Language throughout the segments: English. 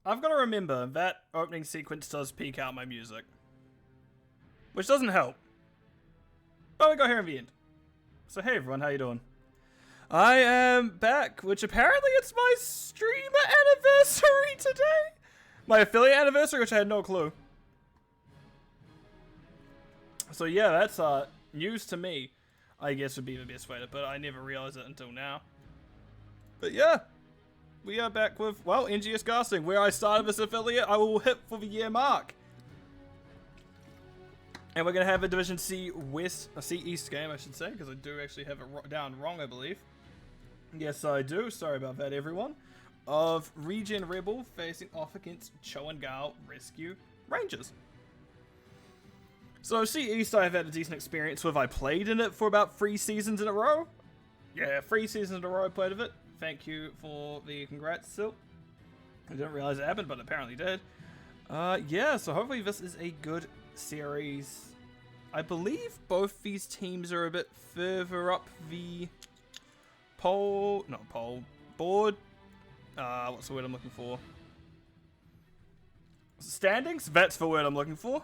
I've got to remember that opening sequence does peak out my music. Which doesn't help. But we got here in the end. So hey everyone, how you doing? I am back, which apparently it's my streamer anniversary today. My affiliate anniversary, which I had no clue. So yeah, that's news to me, I guess would be the best way to put it. I never realized it until now. But yeah, we are back with, well, NGS Casting, where I started this affiliate. I will hit for the year mark. And we're going to have a Division C West, a C East game, I should say, because I do actually have it down wrong, I believe. Yes, I do. Sorry about that, everyone. Of ReGen Rebel facing off against Cho and Gall Rescue Rangers. So C East I have had a decent experience with. I played in it for about 3 seasons in a row. Yeah, 3 seasons in a row I played of it. Thank you for the congrats, Silk. I didn't realize it happened, but apparently did. Yeah, so hopefully this is a good series. I believe both these teams are a bit further up the board. What's the word I'm looking for? Standings? That's the word I'm looking for.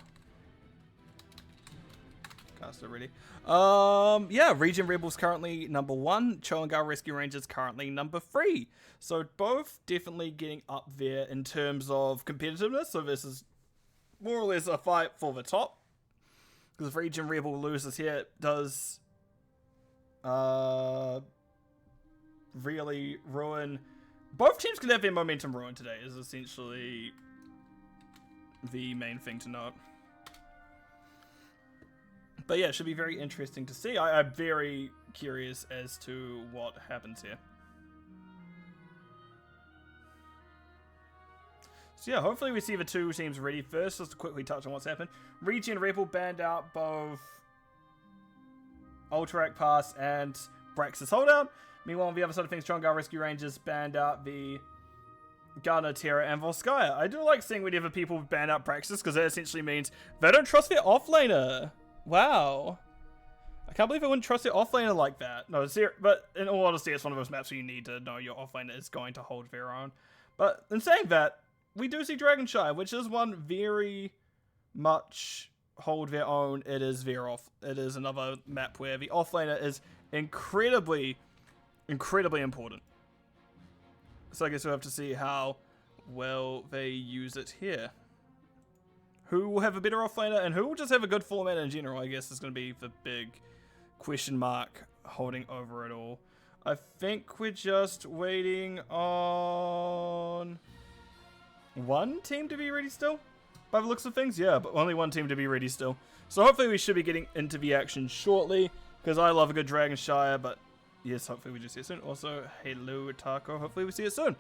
Cast already. Yeah, ReGen Rebels currently number 1. Cho and Gall Rescue Rangers currently number 3. So both definitely getting up there in terms of competitiveness. So this is more or less a fight for the top. Because if ReGen Rebel loses here, it does really ruin. Both teams could have their momentum ruined today, is essentially the main thing to note. But yeah, it should be very interesting to see. I'm very curious as to what happens here. So yeah, hopefully we see the two teams ready first. Just to quickly touch on what's happened. ReGen Rebel banned out both Ultrac Pass and Braxis Holdout. Meanwhile, on the other side of things, Cho and Gall Rescue Rangers banned out the Garner, Terra, and Volskaya. I do like seeing whenever people ban out Braxis, because that essentially means they don't trust their offlaner. Wow. I can't believe I wouldn't trust their offlaner like that. No, but in all honesty, it's one of those maps where you need to know your offlaner is going to hold their own. But in saying that, we do see Dragonshire, which is one very much hold their own. It is It is another map where the offlaner is incredibly important. So I guess we'll have to see how well they use it here. Who will have a better offlaner and who will just have a good format in general, I guess, is going to be the big question mark holding over it all. I think we're just waiting on one team to be ready still, by the looks of things. Yeah, but only one team to be ready still. So hopefully we should be getting into the action shortly, because I love a good Dragonshire, but yes, hopefully we do see it soon. Also, hello, Taco. Hopefully we see it soon.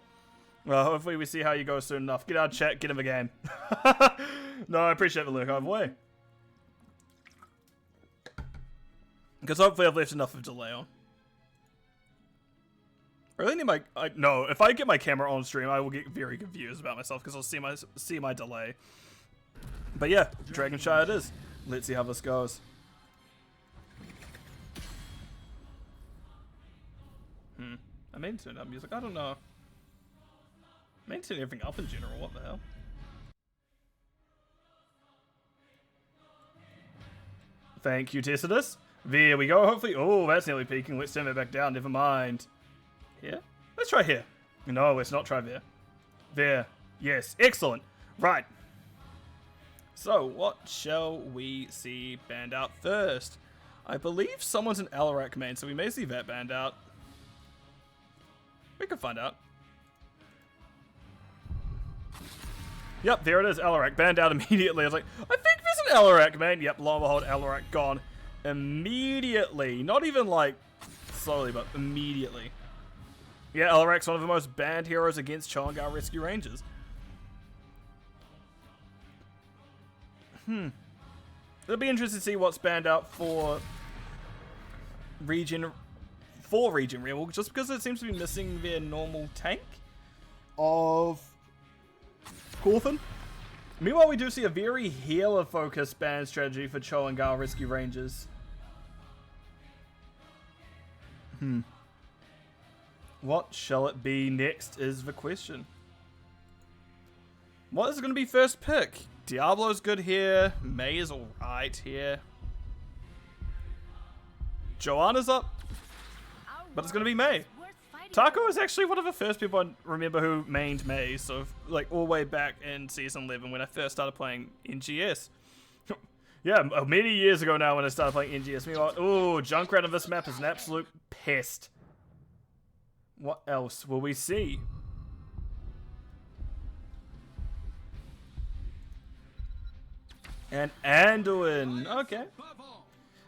Well, hopefully we see how you go soon enough. Get out of chat, get in the game. No, I appreciate the lurk either way. Because hopefully I've left enough of a delay on. I really need my... no, if I get my camera on stream, I will get very confused about myself, because I'll see my delay. But yeah, Dragonshire it is. Let's see how this goes. I mean to turn up music. I don't know. I mean to turn everything up in general. What the hell? Thank you, Tessidus. There we go. Hopefully. Oh, that's nearly peaking. Let's turn it back down. Never mind. Here? Let's try here. No, let's not try there. There. Yes. Excellent. Right. So, what shall we see banned out first? I believe someone's an Alarak main, so we may see that banned out. We can find out. Yep, there it is. Alarak banned out immediately. I was like, I think there's an Alarak main. Yep, lo and behold, Alarak gone immediately. Not even like slowly, but immediately. Yeah, Alarak's one of the most banned heroes against Cho and Gall Rescue Rangers. It'll be interesting to see what's banned out for ReGen Rebel, just because it seems to be missing their normal tank of Corthin. Meanwhile, we do see a very healer-focused ban strategy for Cho and Gall Rescue Rangers. What shall it be next is the question. What is going to be first pick? Diablo's good here. Mei is alright here. Joanna's up. But it's going to be Mei. Taco is actually one of the first people I remember who mained Mei. So, like, all the way back in Season 11 when I first started playing NGS. Yeah, many years ago now when I started playing NGS. Meanwhile, ooh, Junkrat on this map is an absolute pest. What else will we see? And Anduin. Okay.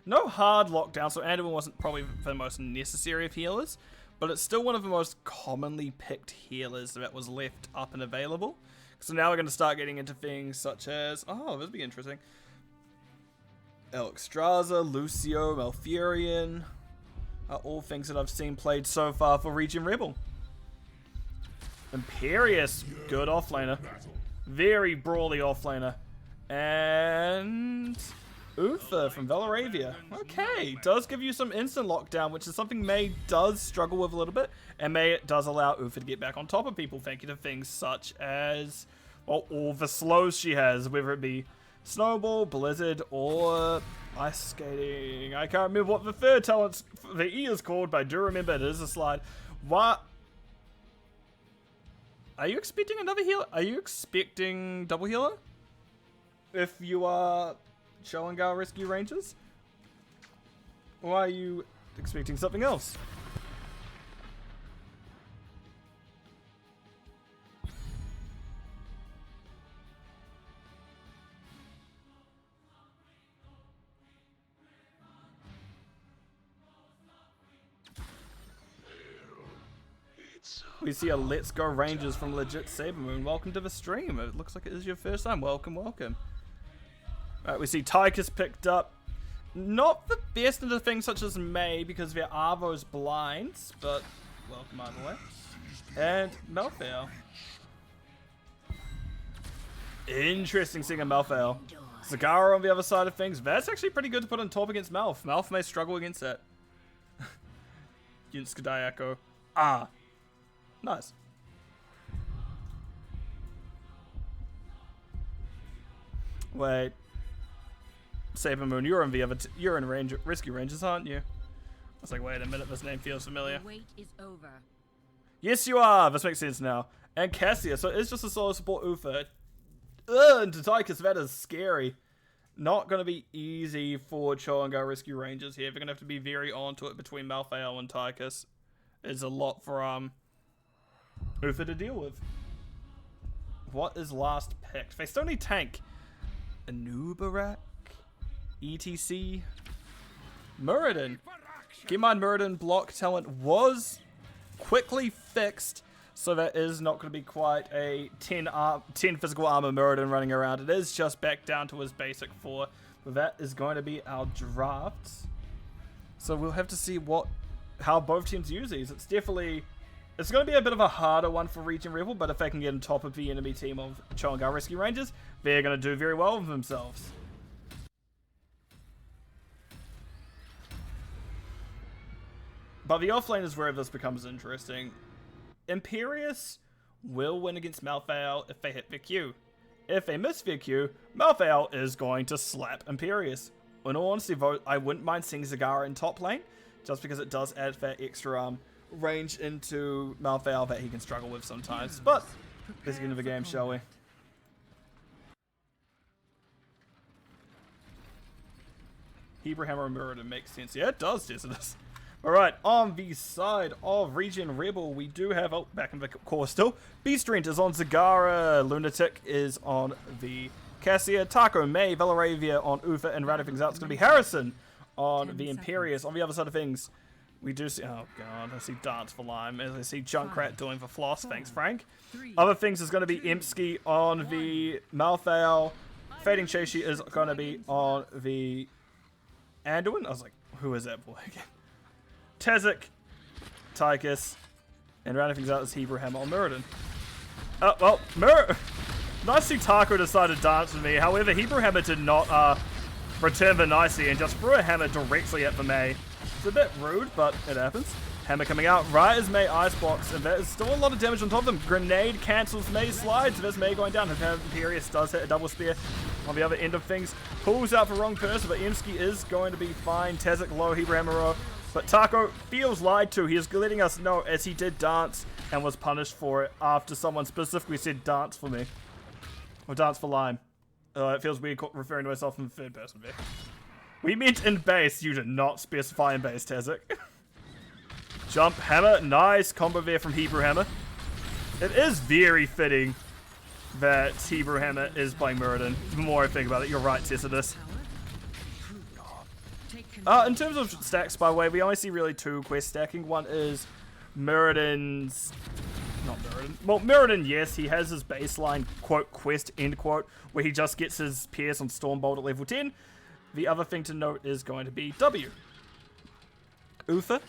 No hard lockdown, so Anduin wasn't probably the most necessary of healers, but it's still one of the most commonly picked healers that was left up and available. So now we're going to start getting into things such as, oh, this would be interesting. Alexstrasza, Lucio, Malfurion are all things that I've seen played so far for ReGen Rebel. Imperius, good offlaner. Very brawly offlaner. And Uther from Velaravia. Okay, does give you some instant lockdown, which is something Mei does struggle with a little bit. And Mei does allow Uther to get back on top of people, thank you to things such as, well, all the slows she has, whether it be Snowball, Blizzard, or Ice Skating. I can't remember what the third talent, the E is called, but I do remember it is a slide. What? Are you expecting another healer? Are you expecting double healer? If you are Show and Gall Rescue Rangers? Or are you expecting something else? We see a Let's Go Rangers from Legit Sabermoon. Welcome to the stream. It looks like it is your first time. Welcome, welcome. Alright, we see Tychus picked up. Not the best into things such as Mei, because there are those blinds, but welcome either way. And Malfail. Interesting seeing a Malfail. Zagara on the other side of things. That's actually pretty good to put on top against Malf. Malf may struggle against that. Against Skadayako. Ah. Nice. Wait. Sabermoon, you're in Rescue Rangers, aren't you? I was like, wait a minute, this name feels familiar. The wait is over. Yes, you are. This makes sense now. And Cassia, so it's just a solo support Uther. And to Tychus, that is scary. Not going to be easy for Cho and Gall Rescue Rangers here. They're going to have to be very onto it between Malfail and Tychus. It's a lot for Uther to deal with. What is last picked? They still need tank. Anubarak? ETC? Muradin. Keep in mind, Muradin block talent was quickly fixed, so that is not going to be quite a 10 physical armor Muradin running around. It is just back down to his basic 4. But that is going to be our draft. So we'll have to see how both teams use these. It's going to be a bit of a harder one for ReGen Rebel, but if they can get on top of the enemy team of Cho and Gall Rescue Rangers, they're going to do very well with themselves. But the offlane is where this becomes interesting. Imperius will win against Malfail if they hit their Q. If they miss their Q, Malfail is going to slap Imperius. In all honesty, I wouldn't mind seeing Zagara in top lane, just because it does add that extra range into Malfail that he can struggle with sometimes. But let's get into the game, shall we? Hebrew Hammer and Muradin makes sense. Yeah, it does, Decidus. Alright, on the side of ReGen Rebel, we do have, back in the core still, Beast Rent is on Zagara, Lunatic is on the Cassia, Taco, Mei, Velaravia on Uther, and rounding things out, it's going to be Harrison on the Imperius. On the other side of things, we do see, oh god, I see Dance for Lime, as I see Junkrat doing for Floss, thanks Frank. Other things is going to be Impsky on the Malfail, Fading Cheshi is going to be on the Anduin. I was like, who is that boy again? Tezik, Tychus, and rounding things out is Hebrew Hammer on Muradin. Well, nice to see Taco decided to dance with me. However, Hebrew Hammer did not return the nicely and just threw a hammer directly at the Mei. It's a bit rude, but it happens. Hammer coming out right as Mei icebox, and there's still a lot of damage on top of them. Grenade cancels Mei's slides. There's Mei going down. Imperius does hit a double spear on the other end of things. Pulls out the wrong person, but Imsky is going to be fine. Tezek low, Hebrew Hammer low. But Taco feels lied to. He is letting us know as he did dance and was punished for it after someone specifically said dance for me. Or dance for Lime. It feels weird referring to myself in the third person there. We meant in base. You did not specify in base, Tezek. Jump Hammer. Nice combo there from Hebrew Hammer. It is very fitting that Hebrew Hammer is playing Muradin. The more I think about it, you're right, Tessidus. In terms of stacks, by the way, we only see really two quest stacking. One is Muradin's... Not Muradin. Well, Muradin, yes, he has his baseline, quote, quest, end quote, where he just gets his Pierce on Stormbolt at level 10. The other thing to note is going to be W. Uther,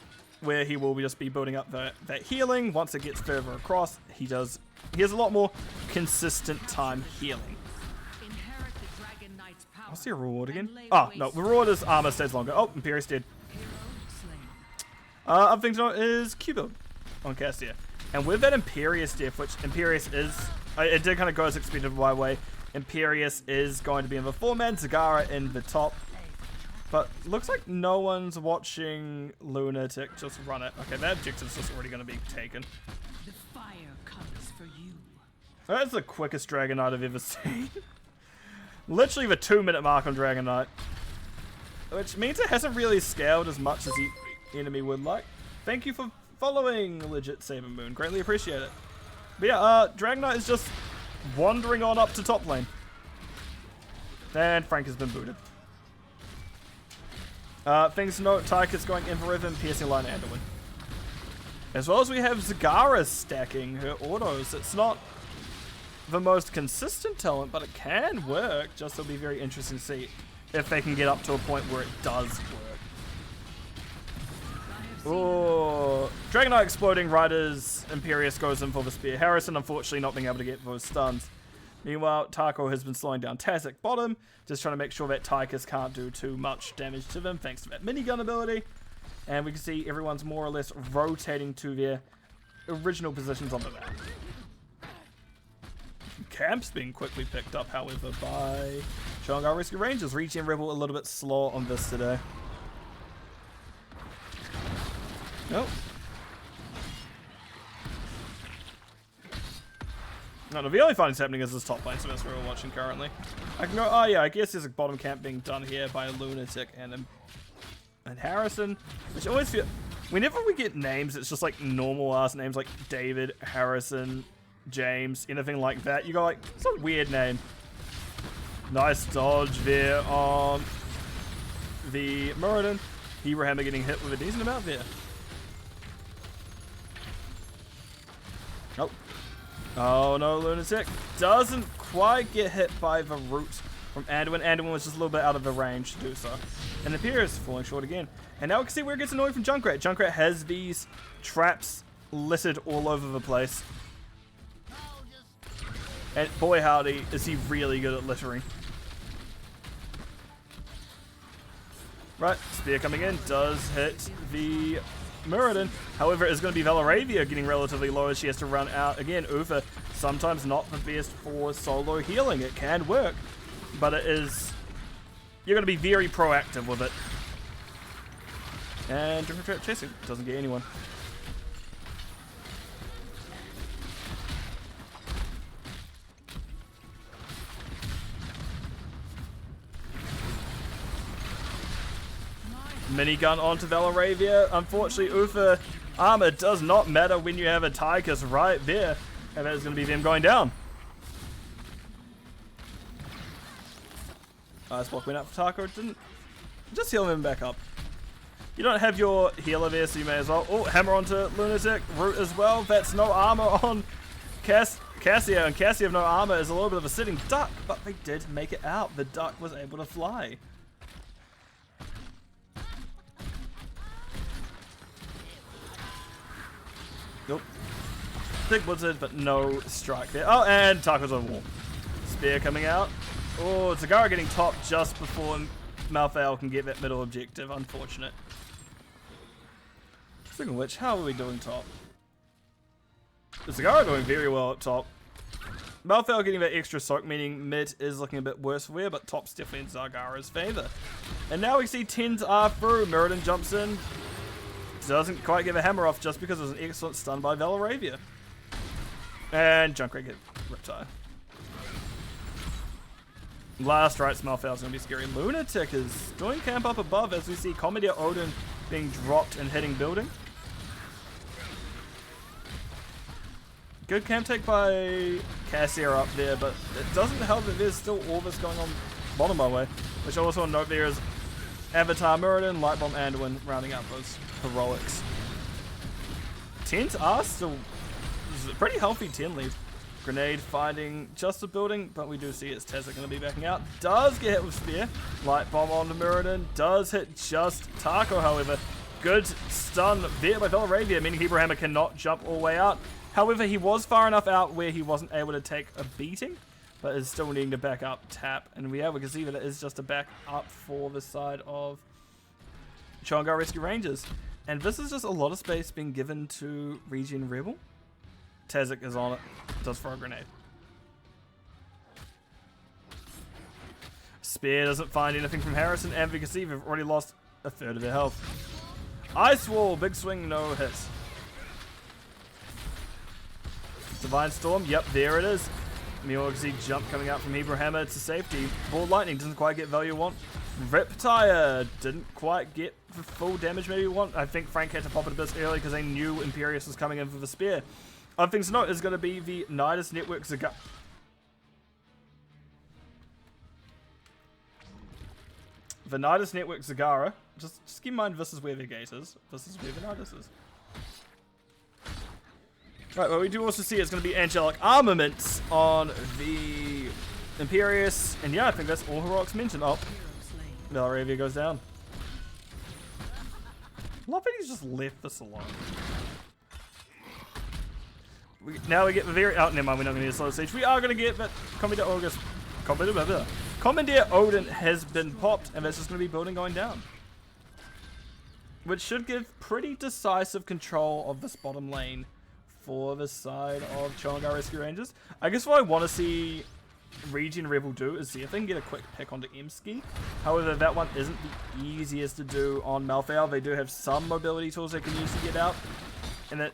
where he will just be building up that healing. Once it gets further across, he has a lot more consistent time healing. I'll see a reward again. Oh, no, the reward is armor stays longer. Oh, Imperius dead. Other thing to note is Q build on Cassia. And with that Imperius death, which Imperius is, it did kind of go as expected by way. Imperius is going to be in the 4-man, Zagara in the top. But looks like no one's watching Lunatic just run it. Okay, that objective's just already going to be taken. The fire comes for you. That's the quickest Dragon Knight I've ever seen. Literally the 2-minute mark on Dragon Knight. Which means it hasn't really scaled as much as the enemy would like. Thank you for following Legit Saber Moon. Greatly appreciate it. But yeah, Dragon Knight is just wandering on up to top lane. And Frank has been booted. Things to note, Tychus going in for rhythm, piercing line and Anduin. As well as we have Zagara stacking her autos. It's not the most consistent talent, but it can work. Just it'll be very interesting to see if they can get up to a point where it does work. Oh, Dragon Knight exploding right as Imperius goes in for the spear. Harrison unfortunately not being able to get those stuns. Meanwhile, Taco has been slowing down Tazek bottom, just trying to make sure that Tychus can't do too much damage to them thanks to that minigun ability. And we can see everyone's more or less rotating to their original positions on the map. Camp's being quickly picked up, however, by Shanghai Rescue Rangers. ReGen Rebel a little bit slow on this today. Nope. No, the only findings happening is this top lane, so that's what we're watching currently. I can go, oh yeah, I guess there's a bottom camp being done here by Lunatic and Harrison, which always feel, whenever we get names, it's just like normal ass names like David, Harrison, James, anything like that. You go like, it's a weird name. Nice dodge there on the Muradin. Hebrew Hammer getting hit with a decent amount there. Oh. Oh no, Lunatic doesn't quite get hit by the root from Anduin. Anduin was just a little bit out of the range to do so. And the Imperius is falling short again. And now we can see where it gets annoying from Junkrat. Junkrat has these traps littered all over the place. And boy howdy, is he really good at littering. Right, spear coming in, does hit the Muradin. However, it's going to be Velaravia getting relatively low as she has to run out. Again, Uther, sometimes not the best for solo healing. It can work, but it is... You're going to be very proactive with it. And Junker Trap chasing. Doesn't get anyone. Minigun onto Velaravia. Unfortunately, Uther armor does not matter when you have a Tychus right there. And that is going to be them going down. Ice block went out for Taco. Didn't just heal him back up. You don't have your healer there, so you may as well. Oh, hammer onto Lunatic. Root as well. That's no armor on Cassia. And Cassia of no armor is a little bit of a sitting duck. But they did make it out. The duck was able to fly. Nope. Big Blizzard, but no strike there. Oh, and Taco's on wall. Spear coming out. Oh, Zagara getting topped just before Malthael can get that middle objective. Unfortunate. Speaking of which, how are we doing top? The Zagara doing very well up top. Malphite getting that extra soak, meaning mid is looking a bit worse for wear, but top's definitely in Zagara's favour. And now we see 10s are through. Mirrodin jumps in. Doesn't quite get a hammer off just because it was an excellent stun by Valaravia. And Junkrat get Riptide. Last right, Malphile's going to be scary. Lunatic is doing camp up above as we see Commandeer Odin being dropped and hitting building. Good camp take by Cassier up there, but it doesn't help that there's still Orvis going on bottom by way. Which I also want to note there is Avatar, Mirrodin, Lightbomb, Anduin rounding out those heroics. 10s are still a pretty healthy 10 lead. Grenade finding just a building, but we do see it's Tezza going to be backing out. Does get hit with Spear. Lightbomb onto Mirrodin. Does hit just Taco, however. Good stun there by Valaravia, meaning Hebrew Hammer cannot jump all the way out. However, he was far enough out where he wasn't able to take a beating, but is still needing to back up tap. And we can see that it is just a back up for the side of Chongar Rescue Rangers. And this is just a lot of space being given to ReGen Rebel. Tezik is on it. Does throw a grenade. Spear doesn't find anything from Harrison, and we can see we've already lost a third of their health. Ice Wall, big swing, no hits. Divine Storm, yep, there it is. Meowxy jump coming out from Hebrew Hammer to safety. Ball Lightning doesn't quite get value want. Riptire didn't quite get the full damage maybe want. I think Frank had to pop it a bit early because they knew Imperius was coming in for the spear. Other things to note is going to be the Nidus Network Zagara. The Nidus Network Zagara. Just keep in mind this is where the gate is. This is where the Nidus is. Right, well we do also see it's going to be Angelic Armaments on the Imperius. And yeah, I think that's all heroics mentioned. Oh, Valaravia goes down. Love that he's just left this alone. Now we get the very... Oh, never mind, we're not going to get a slow siege. We are going to get that Commandeer Odin has been popped, and that's just going to be building going down. Which should give pretty decisive control of this bottom lane for the side of Chongar Rescue Rangers. I guess what I want to see ReGen Rebel do is see if they can get a quick pick onto Emski. However, that one isn't the easiest to do on Malphite. They do have some mobility tools they can use to get out. And it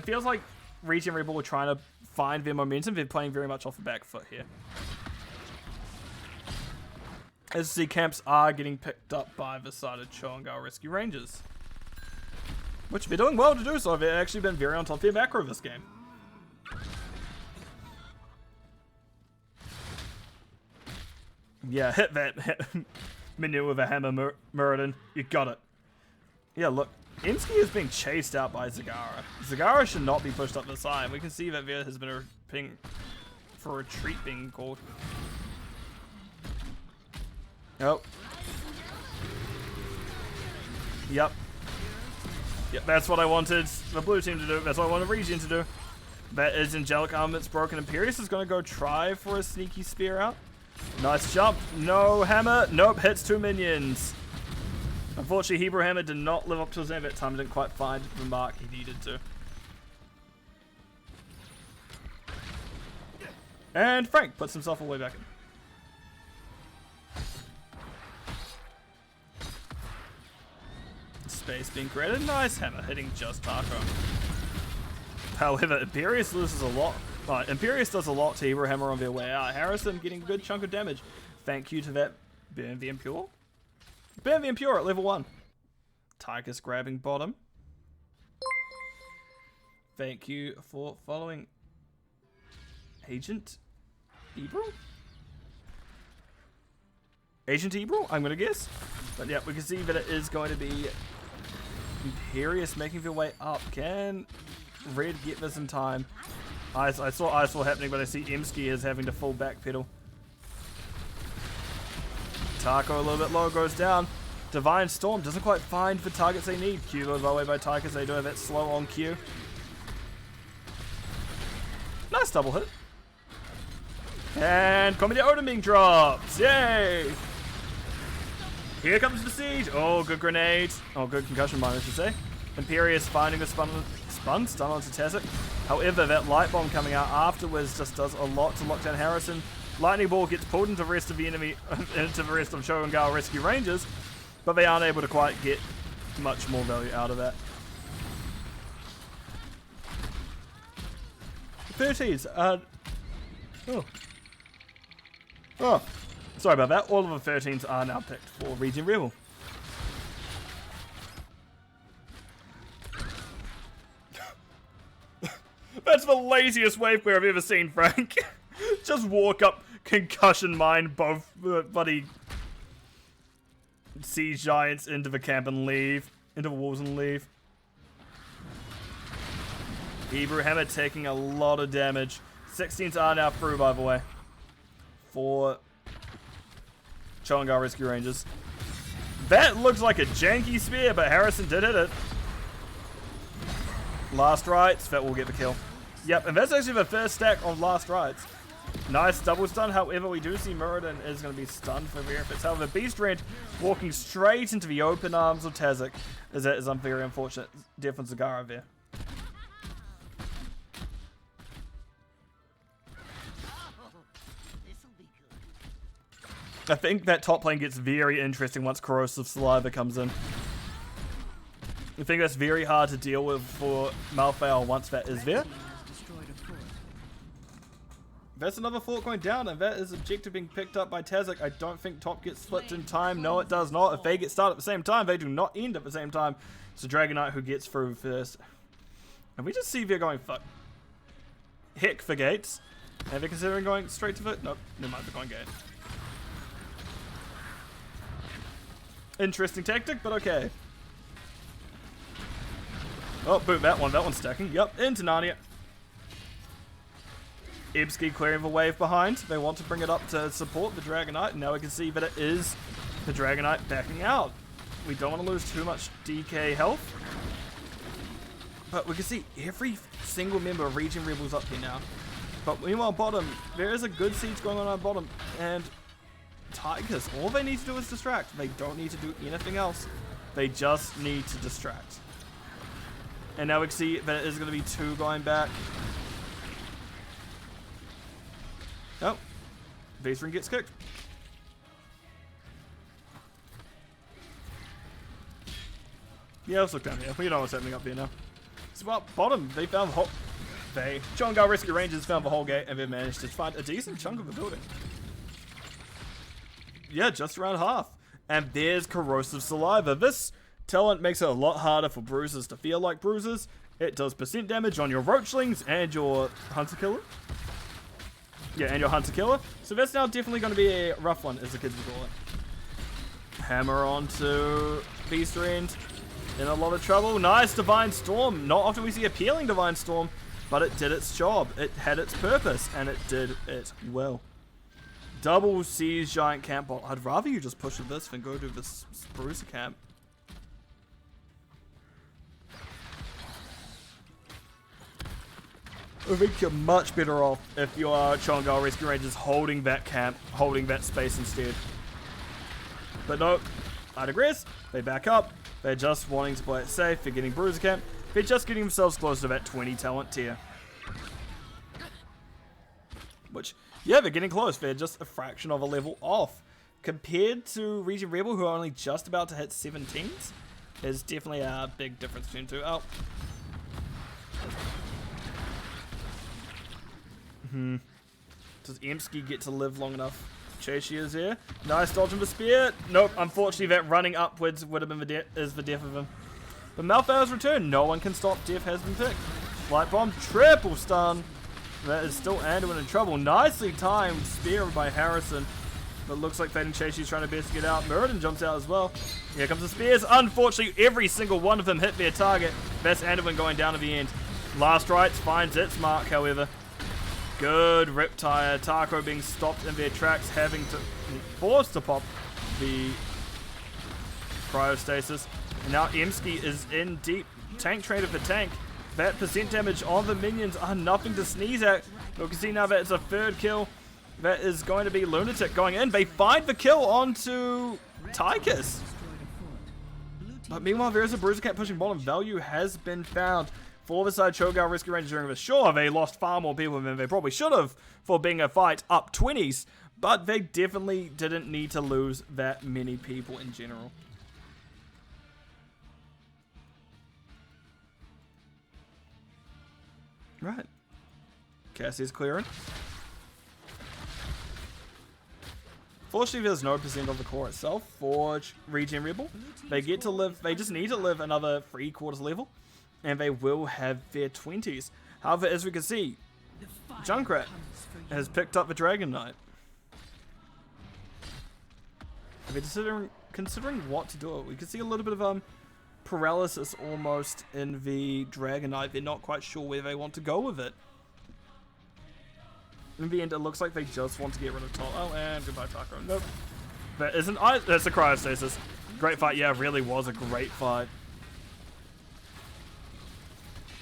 feels like ReGen Rebel are trying to find their momentum. They're playing very much off the back foot here. As you see, camps are getting picked up by the side of Chongar Rescue Rangers. Which they're doing well to do so. They've actually been very on top of their macro this game. Yeah, hit that minion with a hammer, Mirrodin. You got it. Yeah, look. Emski is being chased out by Zagara. Zagara should not be pushed up the side. We can see that there has been a ping for a retreat being called. Oh. Yep. Yep, that's what I wanted the blue team to do. That's what I wanted ReGen to do. That is Angelic Armaments broken. Imperius is going to go try for a sneaky spear out. Nice jump. No hammer. Nope, hits 2 minions. Unfortunately, Hebrew Hammer did not live up to his name that time. Didn't quite find the mark he needed to. And Frank puts himself all the way back in. Space being created. Nice hammer hitting just Taco. However, Imperius loses a lot. Imperius does a lot to Hebrew Hammer on their way out. Harrison getting a good chunk of damage. Thank you to that Burn the Impure. Burn the Impure at level 1. Tychus grabbing bottom. Thank you for following Agent Ebril? Agent Ebril, I'm going to guess. But yeah, we can see that it is going to be Imperius making their way up. Can Red get this in time? I saw Ice Wall happening, but I see Emski is having to full backpedal. Taco a little bit low, goes down. Divine Storm doesn't quite find the targets they need. Q goes away by Tychus. They do have that slow on Q. Nice double hit. And Commandeer Odin being dropped. Yay! Here comes the siege. Oh, good grenade. Oh, good concussion mine, I should say. Imperius finding a stun onto Tazek. However, that light bomb coming out afterwards just does a lot to lock down Harrison. Lightning Ball gets pulled into the rest of the enemy, into the rest of Shogun Gall Rescue Rangers, but they aren't able to quite get much more value out of that. 13s. Oh, sorry about that. All of the 13s are now picked for ReGen Rebel. That's the laziest wave clear I've ever seen, Frank. Just walk up, concussion mine both bloody siege giants into the camp and leave. Into the walls and leave. Hebrew Hammer taking a lot of damage. 16s are now through, by the way. For Shogun Gall Rescue Rangers. That looks like a janky spear, but Harrison did hit it. Last rights, that will get the kill. Yep, and that's actually the first stack of last rights. Nice double stun, however, we do see Muradin is going to be stunned for the efforts. However, Beast Rend walking straight into the open arms of Tazek, as that is very unfortunate. Death on Zagara there. I think that top lane gets very interesting once Corrosive Saliva comes in. I think that's very hard to deal with for Malthael once that is there. That's another fort going down, and that is objective being picked up by Tazek. I don't think top gets flipped in time. No, it does not. If they get started at the same time, they do not end at the same time. It's the Dragon Knight who gets through first. And we just see they're going heck for gates. Are they considering going straight to it? Nope, they might be going gate. Interesting tactic, but okay. Oh, boom, that one's stacking. Yep, into Narnia. Ebski clearing the wave behind. They want to bring it up to support the Dragon Knight, and now we can see that it is the Dragon Knight backing out. We don't want to lose too much DK health. But we can see every single member of ReGen Rebels up here now. But meanwhile, bottom, there is a good siege going on bottom, and Tigers, all they need to do is distract. They don't need to do anything else. They just need to distract. And now we can see that it is going to be 2 going back. Oh, Beastring gets kicked. Yeah, let's look down here. We know what's happening up here now. So, well, bottom, they found the whole... Shogun Gall Rescue Rangers found the whole gate, and they managed to find a decent chunk of the building. Yeah, just around half. And there's Corrosive Saliva. This talent makes it a lot harder for bruisers to feel like bruisers. It does % damage on your Roachlings and your Hunter Killer. Yeah, and your Hunter Killer. So that's now definitely going to be a rough one, as the kids would call it. Hammer onto Beast Rend. In a lot of trouble. Nice Divine Storm. Not often we see appealing Divine Storm, but it did its job. It had its purpose, and it did it well. Double Siege Giant Camp Bot. I'd rather you just push this than go to this Bruiser Camp. I think you're much better off if you are Shogun Gall Rescue Rangers holding that camp, holding that space instead. But no, I digress. They back up. They're just wanting to play it safe. They're getting Bruiser Camp. They're just getting themselves close to that 20 talent tier. Which, yeah, they're getting close. They're just a fraction of a level off. Compared to ReGen Rebel, who are only just about to hit 17s, there's definitely a big difference between the two. Oh. Does Emsky get to live long enough? Chashi is here. Nice dodge of the spear. Nope, unfortunately that running upwards would have been the death of him. But Malthael's return. No one can stop. Death has been picked. Light bomb, triple stun. That is still Anduin in trouble. Nicely timed spear by Harrison. But looks like Fading Chashi's trying to best get out. Muradin jumps out as well. Here comes the spears. Unfortunately, every single one of them hit their target. That's Anduin going down to the end. Last Rites finds its mark, however. Good Riptire. Taco being stopped in their tracks, having to forced to pop the cryostasis. And now Emsky is in deep. Tank trader for tank. That % damage on the minions are nothing to sneeze at. You can see now that it's a third kill. That is going to be Lunatic going in. They find the kill onto Tychus. But meanwhile, there is a Bruiser Cat pushing bottom. Value has been found for the side Cho'Gall Rescue Rangers during this. Sure, they lost far more people than they probably should have for being a fight up 20s, but they definitely didn't need to lose that many people in general. Right. Cassie's clearing. Fortunately, there's no percent of the core itself for ReGen Rebel. They get to live, they just need to live another 3/4 level, and they will have their 20s. However, as we can see, Junkrat has picked up the Dragon Knight. They're considering what to do. We can see a little bit of paralysis almost in the Dragon Knight. They're not quite sure where they want to go with it. In the end, it looks like they just want to get rid of Tol. Oh, and goodbye, Taco. Nope. That isn't. That's a cryostasis. Great fight. Yeah, really was a great fight.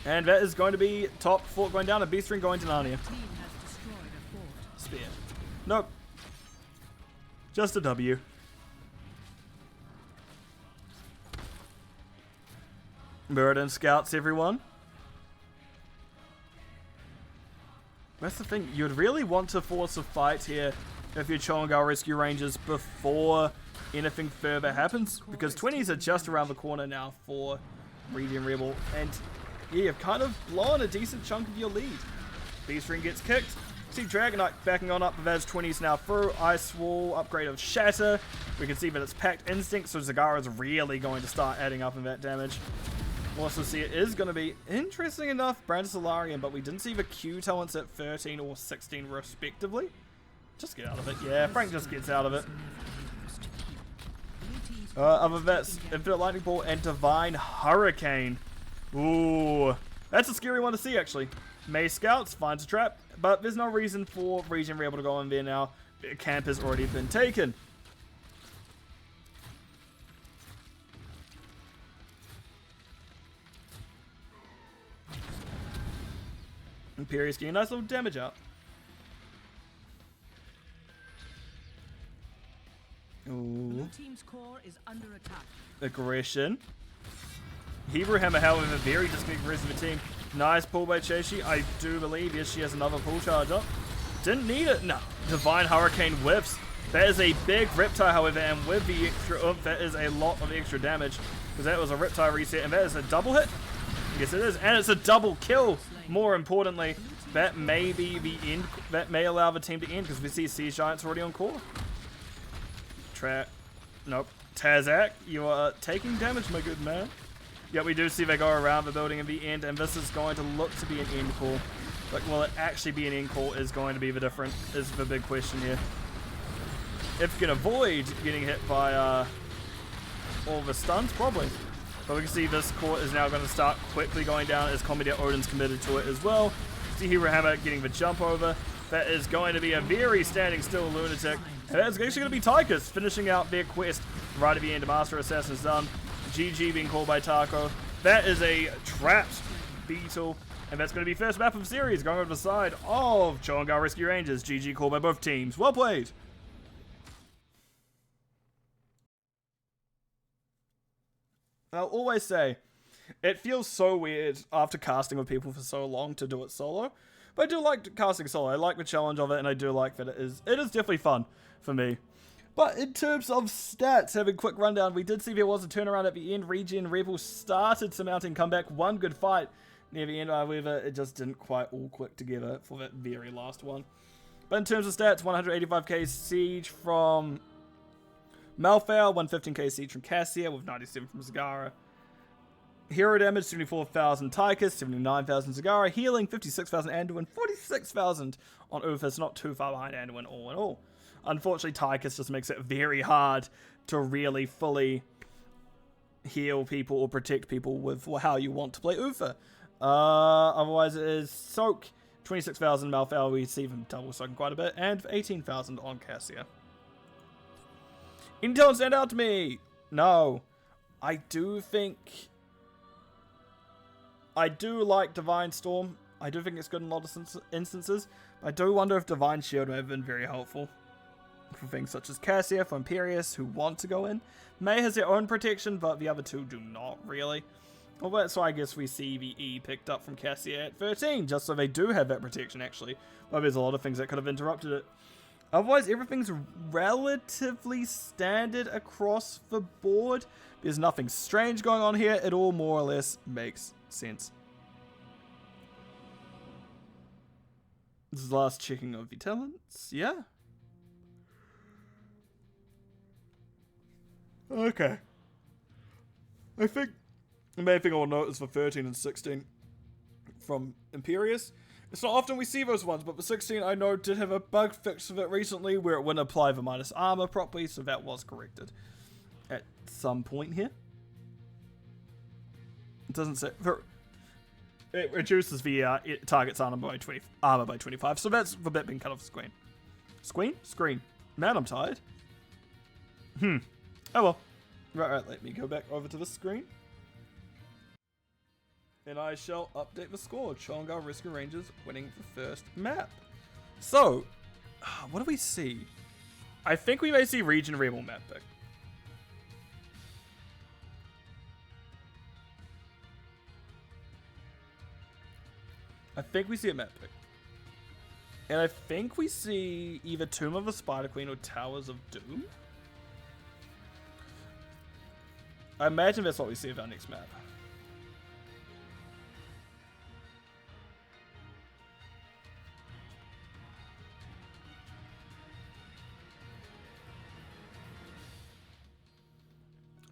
And that is going to be top fort going down. A beast ring going to Narnia. Spear. Nope. Just a W. Mirrodin scouts everyone. That's the thing, you'd really want to force a fight here if you're Cho'Gall Rescue Rangers before anything further happens, because 20s are just around the corner now for ReGen Rebel, and yeah, you've kind of blown a decent chunk of your lead. Beast Ring gets kicked. See Dragon Knight backing on up with Vaz 20s now through. Ice Wall, upgrade of Shatter. We can see that it's Packed Instinct, so Zagara's really going to start adding up in that damage. We'll also see it is going to be, interesting enough, Brand Solarian, but we didn't see the Q talents at 13 or 16 respectively. Just get out of it. Yeah, Frank just gets out of it. Other than that, Infinite Lightning Ball and Divine Hurricane. Ooh, that's a scary one to see actually. May Scouts finds a trap, but there's no reason for ReGen Rebel to go in there now. The camp has already been taken. Imperius getting a nice little damage out. Ooh. Team's core is under attack. Aggression. Hebrew Hammer, however, very disconnected rest of the team. Nice pull by Cheshi. I do believe, yes, she has another pull charge up. Didn't need it. No. Divine Hurricane whiffs. That is a big Riptide, however, and with the extra oomph, that is a lot of extra damage. Because that was a Riptide reset, and that is a double hit. Yes, it is, and it's a double kill. More importantly, that may be the end. That may allow the team to end because we see Sea Giants already on core. Nope. Tazak, you are taking damage, my good man. Yet we do see they go around the building in the end, and this is going to look to be an end call. Like, will it actually be an end call is going to be the difference, is the big question here. If you can avoid getting hit by all the stuns, probably. But we can see this core is now going to start quickly going down as Commander Odin's committed to it as well. See Hero Hammer getting the jump over. That is going to be a very standing still lunatic. And that's actually going to be Tychus finishing out their quest right at the end. Master Assassin's done. GG being called by Taco. That is a trapped Beetle. And that's going to be first map of the series going over the side of Cho'Gall Rescue Rangers. GG called by both teams. Well played. I'll always say, it feels so weird after casting with people for so long to do it solo. But I do like casting solo. I like the challenge of it, and I do like that it is definitely fun for me. But in terms of stats, having a quick rundown, we did see there was a turnaround at the end. ReGen Rebel started surmounting comeback. One good fight near the end, however, it just didn't quite all click together for that very last one. But in terms of stats, 185k siege from Malfail, 115k siege from Cassia, with 97 from Zagara. Hero damage, 74,000 Tychus, 79,000 Zagara. Healing, 56,000 Anduin, 46,000 on Uthas, not too far behind Anduin all in all. Unfortunately, Tychus just makes it very hard to really fully heal people or protect people with how you want to play Uther. Otherwise, it is Soak, 26,000 Malfail, we see them double soaking quite a bit, and 18,000 on Cassia. Intel stand out to me! No. I do like Divine Storm. I do think it's good in a lot of instances. I do wonder if Divine Shield may have been very helpful. for things such as Cassia for Imperius who want to go in. May has their own protection, but the other two do not really. Well, that's why I guess we see the E picked up from Cassia at 13, just so they do have that protection actually. Well, there's a lot of things that could have interrupted it. Otherwise, everything's relatively standard across the board. There's nothing strange going on here. It all more or less makes sense. This is the last checking of the talents. Yeah. Okay. I think the main thing I will note is for 13 and 16 from Imperius. It's not often we see those ones, but the 16 I know did have a bug fix of it recently where it wouldn't apply the minus armor properly, so that was corrected at some point here. It doesn't say... It reduces the target's armor by 25, so that's the bit being cut off the screen. Screen. Man, I'm tired. Oh well. Right, let me go back over to the screen. And I shall update the score. Chongar Rescue Rangers winning the first map. So, what do we see? I think we may see ReGen Rebel map pick. I think we see a map pick. And I think we see either Tomb of the Spider Queen or Towers of Doom. I imagine that's what we see of our next map.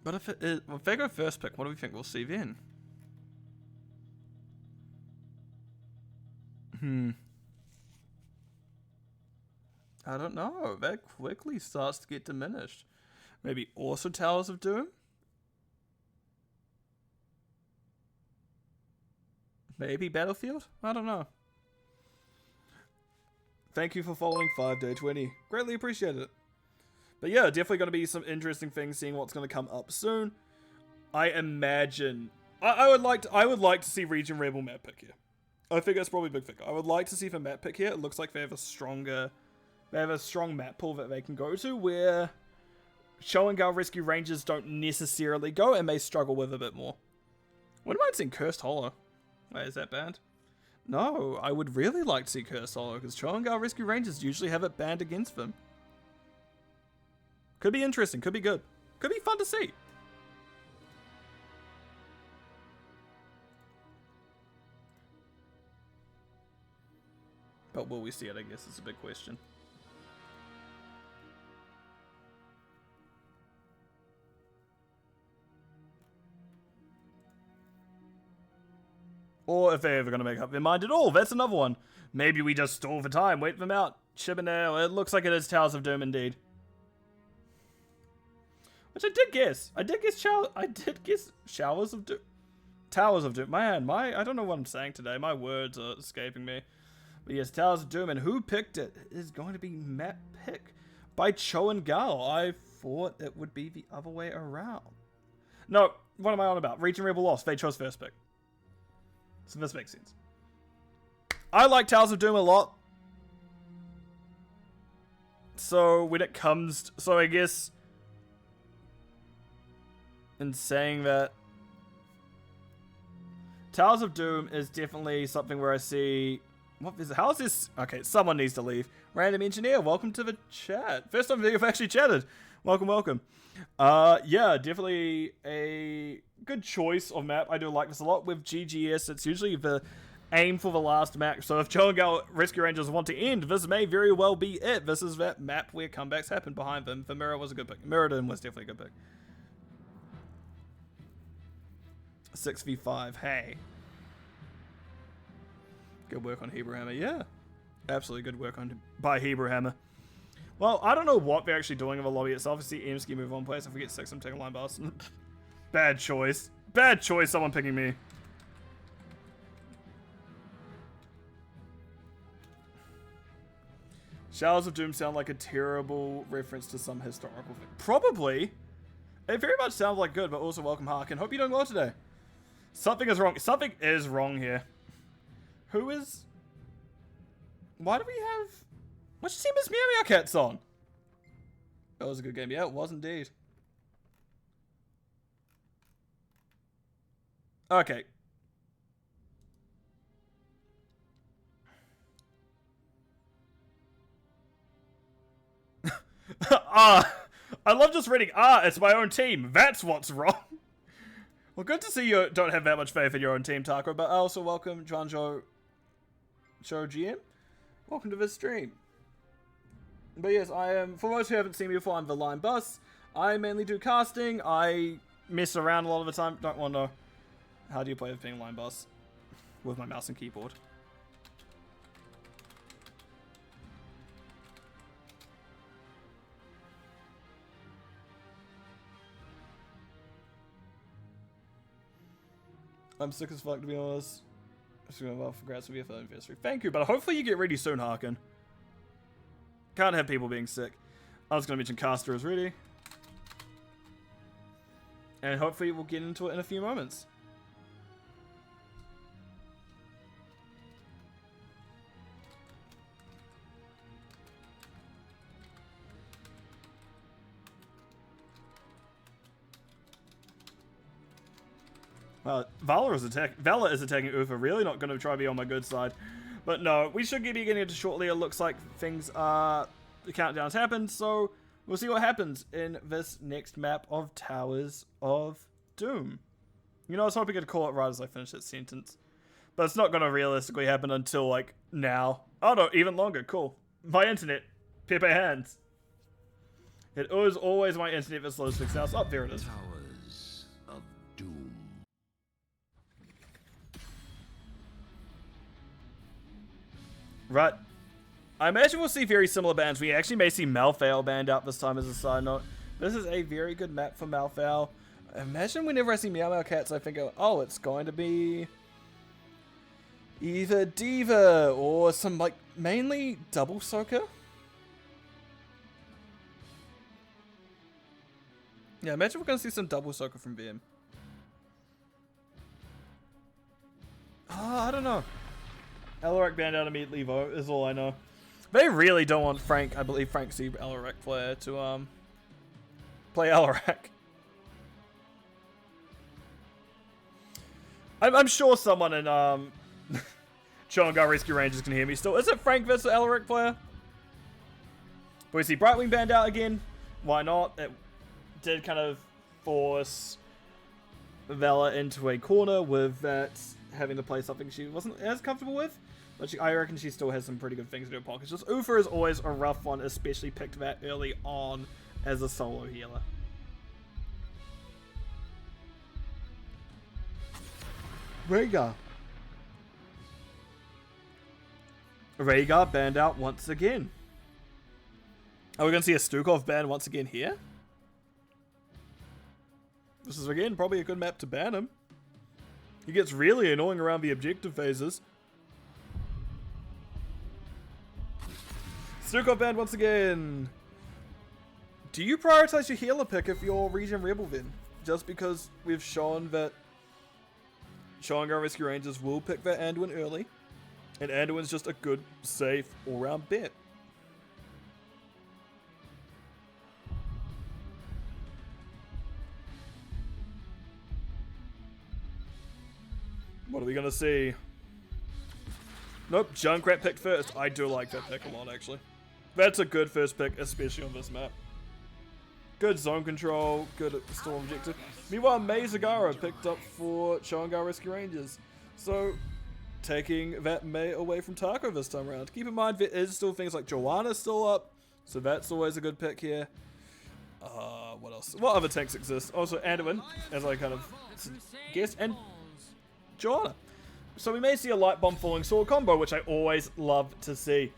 But if they go first pick, what do we think we'll see then? I don't know. That quickly starts to get diminished. Maybe also Towers of Doom? Maybe Battlefield? I don't know. Thank you for following 5day20. Greatly appreciate it. But yeah, definitely going to be some interesting things seeing what's going to come up soon. I imagine... I would like to see ReGen Rebel map pick here. I think that's probably a big thing. I would like to see the map pick here. It looks like they have a strong map pool that they can go to where Show and Gall Rescue Rangers don't necessarily go and may struggle with a bit more. Wouldn't mind seeing Cursed Hollow. Wait, is that banned? No, I would really like to see Cursed Hollow because Show and Gall Rescue Rangers usually have it banned against them. Could be interesting, could be good. Could be fun to see. But will we see it, I guess, is a big question. Or if they're ever going to make up their mind at all, that's another one. Maybe we just stall for time, wait for them out. Chibanale, it looks like it is Towers of Doom indeed. Which I did guess. I did guess Showers of Doom. Towers of Doom. Man, I don't know what I'm saying today. My words are escaping me. But yes, Towers of Doom. And who picked it? It is going to be map pick by Cho and Gall. I thought it would be the other way around. No, what am I on about? ReGen Rebel lost. They chose first pick. So this makes sense. I like Towers of Doom a lot. So when it comes... So I guess... in saying that... Towers of Doom is definitely something where I see... What is it? How is this? Okay, someone needs to leave. Random Engineer, welcome to the chat. First time we've actually chatted. Welcome. Yeah, definitely a good choice of map. I do like this a lot. With GGS, it's usually the aim for the last map. So if Joe and Gall Rescue Rangers want to end, this may very well be it. This is that map where comebacks happen behind them. The Mirror was a good pick. Mirrodin was definitely a good pick. 6v5, hey. Good work on Hebrew Hammer, yeah. Absolutely good work by Hebrew Hammer. Well, I don't know what they're actually doing in the lobby itself. I see Emsky move on place. If we get 6, I'm taking line bars. Bad choice. Bad choice, someone picking me. Showers of Doom sound like a terrible reference to some historical thing. Probably. It very much sounds like good, but also welcome Harkin. Hope you're doing well today. Something is wrong. Something is wrong here. Who is... Why do we have... Which team is Meow Meow Cats on? That was a good game. Yeah, it was indeed. Okay. I love just reading, it's my own team. That's what's wrong. Well, good to see you don't have that much faith in your own team, Taco, but I also welcome Johnjo Show GM. Welcome to this stream. But yes, I am, for those who haven't seen me before, I'm the Line Bus. I mainly do casting. I mess around a lot of the time. Don't want to know. How do you play with being Line Bus? With my mouse and keyboard. I'm sick as fuck, to be honest. Well, congrats on your 3rd anniversary. Thank you, but hopefully you get ready soon, Harkin. Can't have people being sick. I was going to mention Caster is ready. And hopefully we'll get into it in a few moments. Vala is attacking Ufa. Really not going to try to be on my good side. But no, we should be getting into shortly. It looks like things are... The countdown's happened, so we'll see what happens in this next map of Towers of Doom. You know, I was hoping to call it right as I finish that sentence. But it's not going to realistically happen until, like, now. Oh no, even longer. Cool. My internet. Pepe hands. It is always my internet that slows things down. Oh, there it is. Towers of Doom. Right. I imagine we'll see very similar bans. We actually may see Malthael banned out this time as a side note. This is a very good map for Malthael. Imagine whenever I see Meow Meow Cats, I think, oh, it's going to be either Diva or some, like, mainly Double Soaker. Yeah, imagine we're going to see some Double Soaker from VM. Oh, I don't know. Alarak banned out immediately, vote, is all I know. They really don't want Frank, I believe Frank C. Alarak player to, play Alarak. I'm sure someone in, Chongar Rescue Rangers can hear me still. Is it Frank versus Alarak player? But we see Brightwing banned out again. Why not? It did kind of force Vela into a corner with that having to play something she wasn't as comfortable with. But I reckon she still has some pretty good things in her pockets. Just Ufa is always a rough one, especially picked that early on as a solo healer. Rhaegar. Rhaegar banned out once again. Are we going to see a Stukov ban once again here? This is again probably a good map to ban him. He gets really annoying around the objective phases. Stukov banned once again. Do you prioritize your healer pick if you're ReGen Rebel then? Just because we've shown that Shanghai Rescue Rangers will pick that Anduin early. And Anduin's just a good, safe, all-round bet. What are we going to see? Nope, Junkrat picked first. I do like that pick a lot, actually. That's a good first pick, especially on this map. Good zone control, good storm objective. Meanwhile, Mei Zagara picked up for Shanghai Rescue Rangers. So, taking that Mei away from Taco this time around. Keep in mind, there is still things like Joanna still up, so that's always a good pick here. What else? What other tanks exist? Also, Anduin, as I kind of guessed, and Joanna. So we may see a Light Bomb Falling Sword combo, which I always love to see.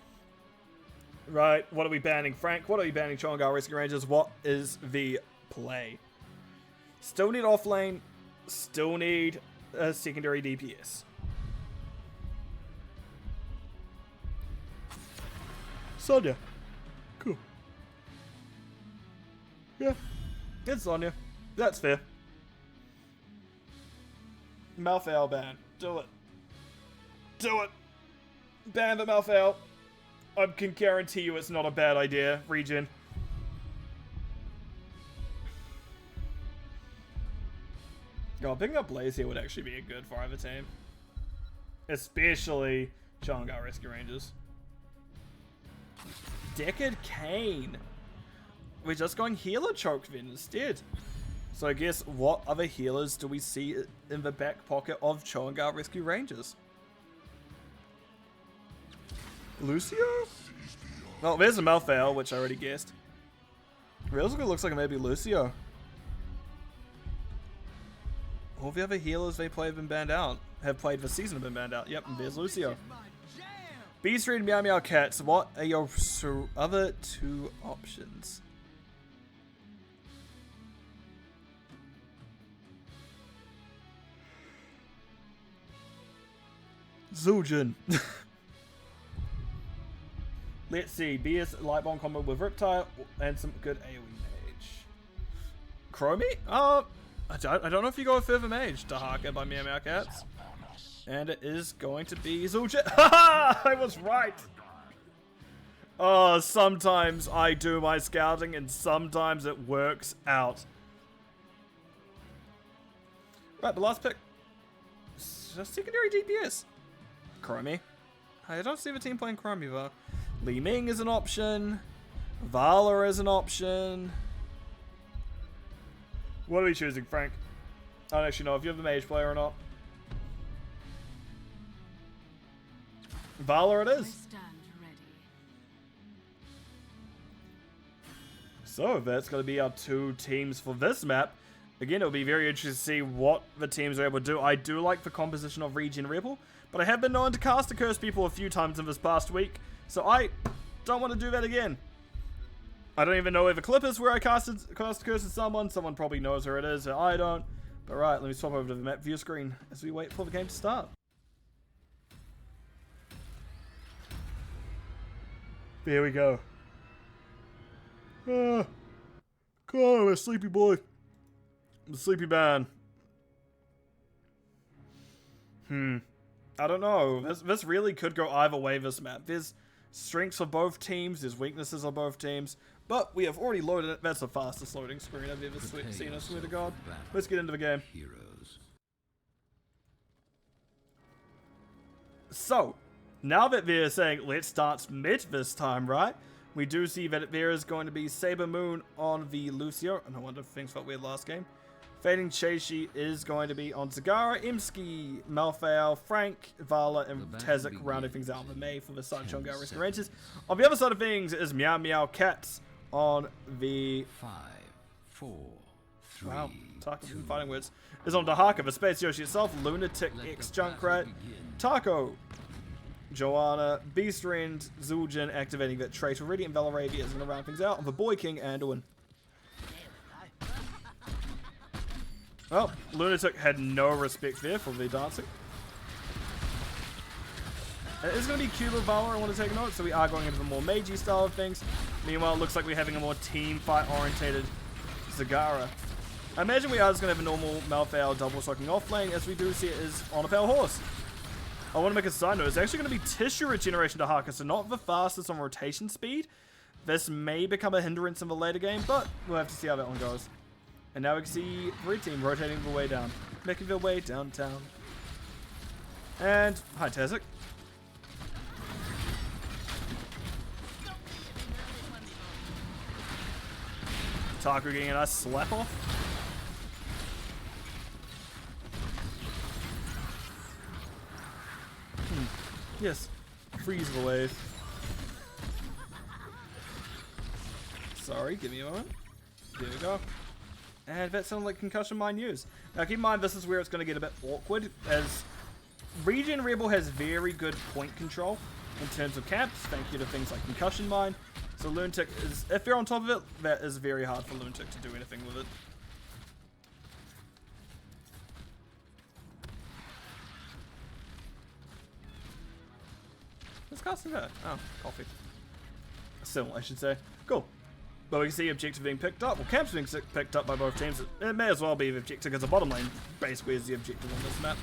Right, what are we banning, Frank? What are we banning, Chongar Rescue Rangers? What is the play? Still need offlane. Still need a secondary DPS. Sonya. Cool. Yeah, it's Sonya. That's fair. Malthael ban. Do it. Do it. Ban the Malthael. I can guarantee you it's not a bad idea, ReGen. God, picking up Blaze here would actually be a good for either team. Especially Chongar Rescue Rangers. Deckard Kane. We're just going healer choked then instead. So I guess what other healers do we see in the back pocket of Chongar Rescue Rangers? Lucio? Oh, there's a Malthael, which I already guessed. Real looks like maybe Lucio. All the other healers they play have been banned out. Have played this season have been banned out. Yep, and there's Lucio. B3 and Meow Meow Cats, what are your other two options? Zuljin. Let's see. BS Light Bomb combo with Riptide and some good AoE mage. Chromie? I don't know if you go with Further Mage. Dahaka by Meow Meow Cats. And it is going to be Zuljin. I was right. Oh, sometimes I do my scouting and sometimes it works out. Right, the last pick. Secondary DPS. Chromie. I don't see the team playing Chromie though. Li Ming is an option. Vala is an option. What are we choosing, Frank? I don't actually know if you have the mage player or not. Vala it is. So that's going to be our two teams for this map. Again, it'll be very interesting to see what the teams are able to do. I do like the composition of ReGen Rebel, but I have been known to cast a curse people a few times in this past week, so I don't want to do that again. I don't even know where the clip is where I cast a curse at someone. Someone probably knows where it is, and I don't. But right, let me swap over to the map view screen as we wait for the game to start. There we go. Come on, I'm a sleepy boy. I'm a sleepy man. I don't know. This really could go either way, this map. There's strengths for both teams, there's weaknesses on both teams, but we have already loaded it. That's the fastest loading screen I've ever seen, I swear to God. Let's get into the game. Heroes. So, now that they're saying let's start mid this time, right? We do see that there is going to be Saber Moon on the Lucio. And I wonder if things felt weird last game. Fading Chaishi is going to be on Zagara, Imski, Malthael, Frank, Vala, and Tezek rounding things out for May for the side Chongar Rescue Rangers. On the other side of things is Meow Meow Cats on the 5, 4, 3. Wow, Taco fighting words. Is on Dahaka, the Space Yoshi itself, Lunatic X Junkrat, Taco, Joanna, Beastrend, Zuljin activating that trait already, and Valaravia is going to round things out on the Boy King Anduin. Well, Lunatic had no respect there for the dancing. It is going to be Cuba Vala, I want to take note, so we are going into the more magey style of things. Meanwhile, it looks like we're having a more team fight orientated Zagara. I imagine we are just going to have a normal Malthael double stocking off lane, as we do see it is on a pale horse. I want to make a side note, it's actually going to be tissue regeneration to Haka, so not the fastest on rotation speed. This may become a hindrance in the later game, but we'll have to see how that one goes. And now we can see red team rotating their way down, making their way downtown. And hi Tezek. Taku getting a nice slap off. Yes, freeze the wave. Sorry, give me a moment. There we go. And that sounded like concussion mine news. Now keep in mind, this is where it's going to get a bit awkward, as ReGen Rebel has very good point control in terms of camps, thank you to things like concussion mine. So Lunatic is, if you're on top of it, that is very hard for Lunatic to do anything with it. What's casting that? Oh, coffee. Still, I should say. Cool. But we can see objective being picked up. Well, camps being picked up by both teams. It may as well be the objective, because the bottom lane basically is the objective on this map.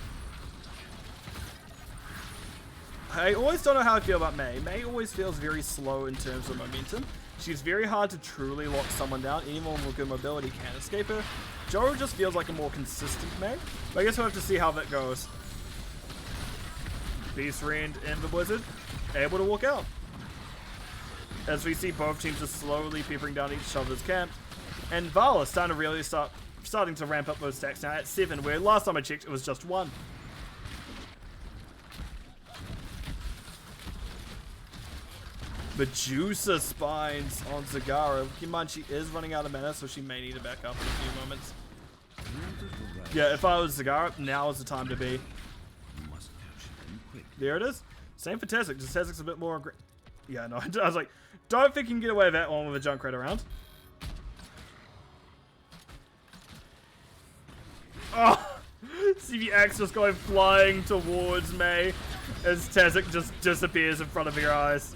I always don't know how I feel about May. May always feels very slow in terms of momentum. She's very hard to truly lock someone down. Anyone with good mobility can escape her. Joe just feels like a more consistent Mei. But I guess we'll have to see how that goes. Beast Rend and the Blizzard able to walk out. As we see both teams just slowly peppering down each other's camp. And Vala starting to really starting to ramp up those stacks now at 7, where last time I checked it was just 1. Medusa spines on Zagara. Keep in mind she is running out of mana, so she may need to back up in a few moments. Yeah, if I was Zagara, now is the time to be. There it is. Same for Tezzik, just Tezzik's a bit more yeah, no, I was like, don't think you can get away with that one with a Junkrat around. Oh! CVX just going flying towards Mei as Tezzik just disappears in front of your eyes.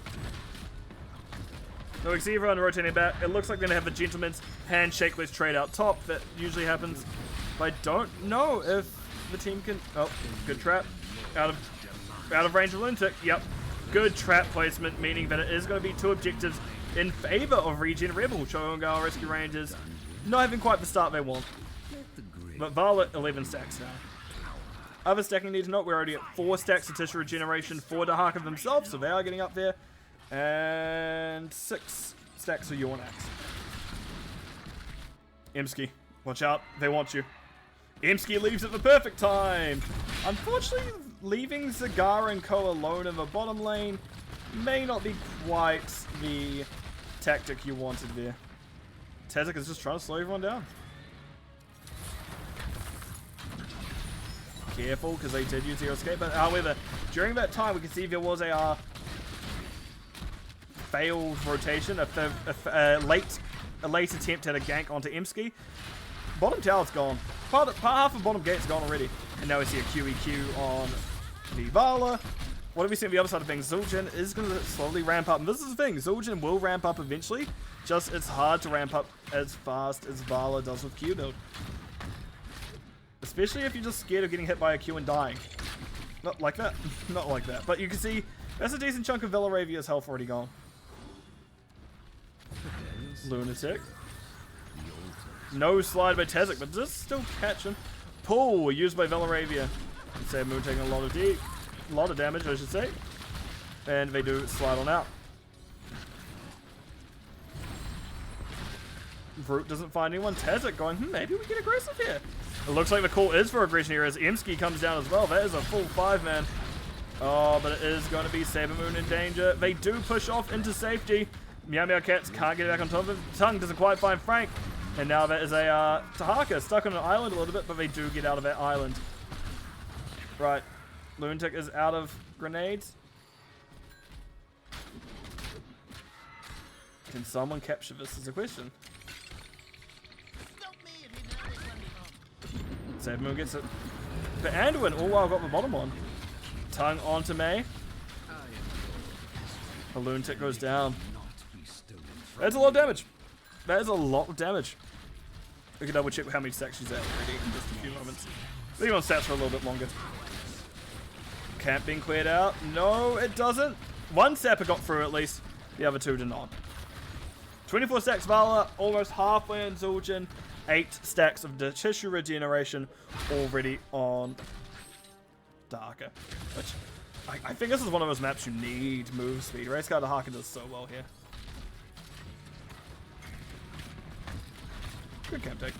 So we see everyone rotating back. It looks like they're going to have a gentleman's handshake with trade out top. That usually happens. But I don't know if the team can... Oh, good trap. Out of range of Lunatic. Yep. Good trap placement, meaning that it is going to be 2 objectives in favor of ReGen Rebel. Gall Rescue Rangers not having quite the start they want. But Vala 11 stacks now. Other stacking need to note, we're already at 4 stacks of tissue regeneration for Dahaka themselves, so they are getting up there. And 6 stacks of Yornax. Emsky, watch out, they want you. Emsky leaves at the perfect time. Unfortunately, leaving Zagara and Co alone in the bottom lane may not be quite the tactic you wanted there. Tezzik is just trying to slow everyone down. Careful, because they did use Hero Escape, but however, during that time we can see there was a failed rotation, a late attempt at a gank onto Emsky. Bottom tower's gone. Half of bottom gate's gone already. And now we see a QEQ on the Vala. What have we seen on the other side of things? Zul'jin is going to slowly ramp up. And this is the thing, Zul'jin will ramp up eventually. Just it's hard to ramp up as fast as Vala does with Q build. Especially if you're just scared of getting hit by a Q and dying. Not like that. Not like that. But you can see that's a decent chunk of Velarevia's health already gone. Lunatic. No slide by Tezzik, but does still catch him. Pull used by Velaravia. Save Moon taking a lot of damage, I should say. And they do slide on out. Brute doesn't find anyone. Tezzik going, maybe we get aggressive here. It looks like the call is for aggression here as Emsky comes down as well. That is a full 5-man. Oh, but it is going to be Saber Moon in danger. They do push off into safety. Meow Meow Cats can't get back on top of it. Tongue doesn't quite find Frank. And now that is a Dahaka stuck on an island a little bit, but they do get out of that island. Right. Lunatic is out of grenades. Can someone capture this is a question. Saber Moon gets it. But Anduin all while got the bottom on. Tongue onto Mei. The Lunatic goes down. That's a lot of damage. That is a lot of damage. We can double check how many stacks she's at already in just a few moments. Leave on stats for a little bit longer. Camp being cleared out. No, it doesn't. One sapper got through at least. The other 2 did not. 24 stacks Vala, almost halfway in Zul'jin. 8 stacks of the tissue regeneration already on Dahaka. Which, I think this is one of those maps you need move speed. Race Car Dahaka does so well here. Good camp take.